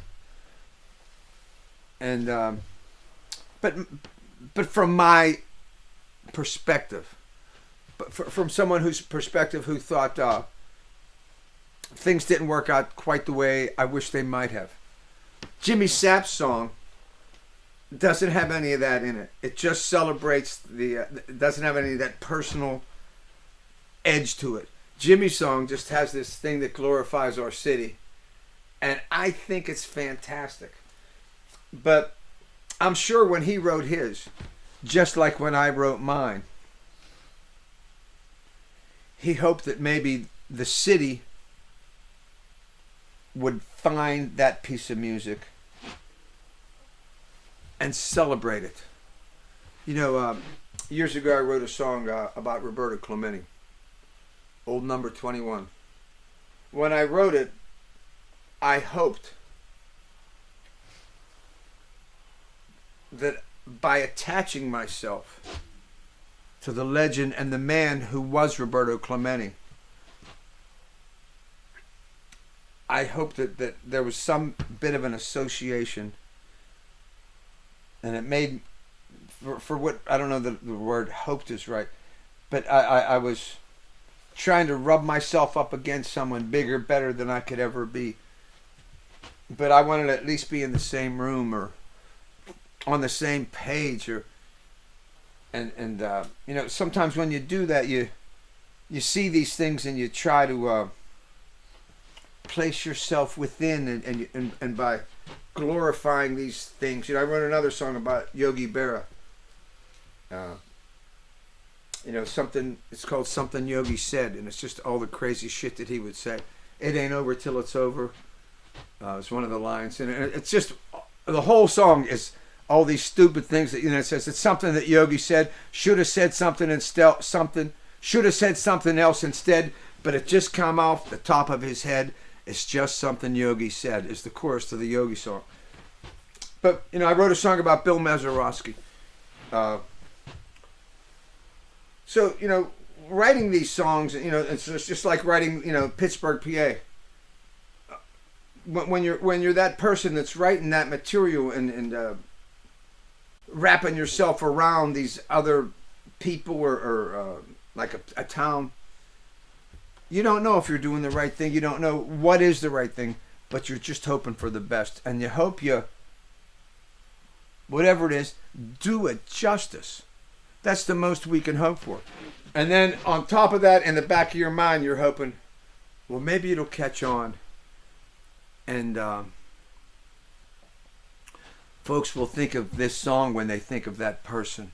And but from my perspective, but from someone whose perspective who thought things didn't work out quite the way I wish they might have. Jimmy Sapp's song doesn't have any of that in it. It just celebrates it doesn't have any of that personal edge to it. Jimmy's song just has this thing that glorifies our city, and I think it's fantastic. But I'm sure when he wrote his, just like when I wrote mine, he hoped that maybe the city would find that piece of music and celebrate it. You know, years ago I wrote a song about Roberto Clemente, Old Number 21. When I wrote it, I hoped that by attaching myself to the legend and the man who was Roberto Clemente, I hoped that there was some bit of an association, and it made, for what, I don't know the word hoped is right, but I was trying to rub myself up against someone bigger, better than I could ever be. But I wanted to at least be in the same room or on the same page, or and you know, sometimes when you do that, you see these things and you try to place yourself within, and by glorifying these things. You know, I wrote another song about Yogi Berra. You know, it's called Something Yogi Said, and it's just all the crazy shit that he would say. It ain't over till it's over. It's one of the lines, and it's just, the whole song is all these stupid things that, you know, it says it's something that Yogi said, should have said something instead, should have said something else instead, but it just come off the top of his head. It's just something Yogi said, is the chorus to the Yogi song. But, you know, I wrote a song about Bill Mazeroski. So, you know, writing these songs, you know, it's just like writing, you know, Pittsburgh, PA. When you're that person that's writing that material and wrapping yourself around these other people or like a town, you don't know if you're doing the right thing. You don't know what is the right thing, but you're just hoping for the best. And you hope whatever it is, do it justice. That's the most we can hope for. And then on top of that, in the back of your mind, you're hoping, well, maybe it'll catch on. And folks will think of this song when they think of that person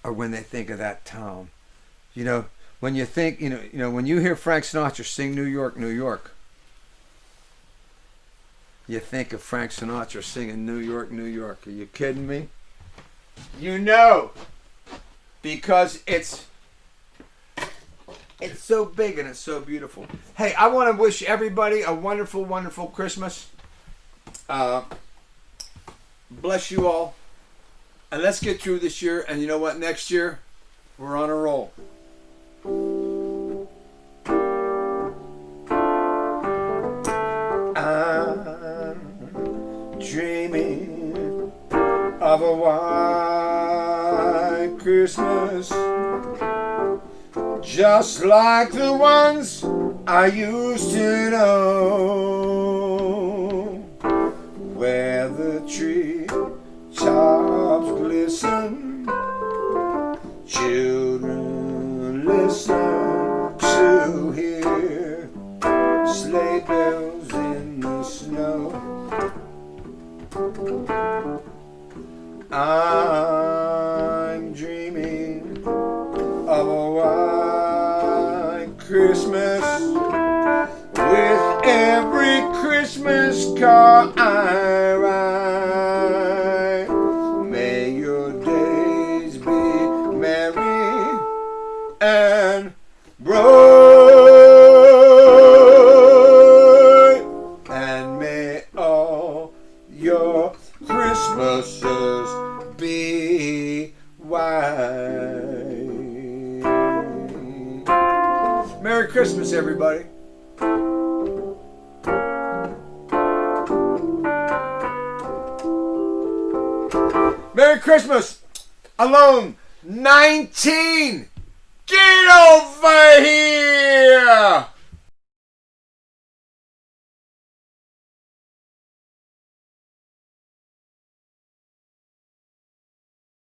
or when they think of that town. You know, when you think, you know, when you hear Frank Sinatra sing New York, New York, you think of Frank Sinatra singing New York, New York. Are you kidding me? You know, because it's so big and it's so beautiful. Hey, I want to wish everybody a wonderful, wonderful Christmas. Bless you all. And let's get through this year. And you know what? Next year, we're on a roll. I'm dreaming of a white Christmas, just like the ones I used to know, where the tree tops glisten, children listen to hear sleigh bells in the snow. I'm dreaming of a white Christmas, with every Christmas card I write. May your days be merry and bright, and may all Merry Christmas, everybody. Merry Christmas. Alone 19. Get over here.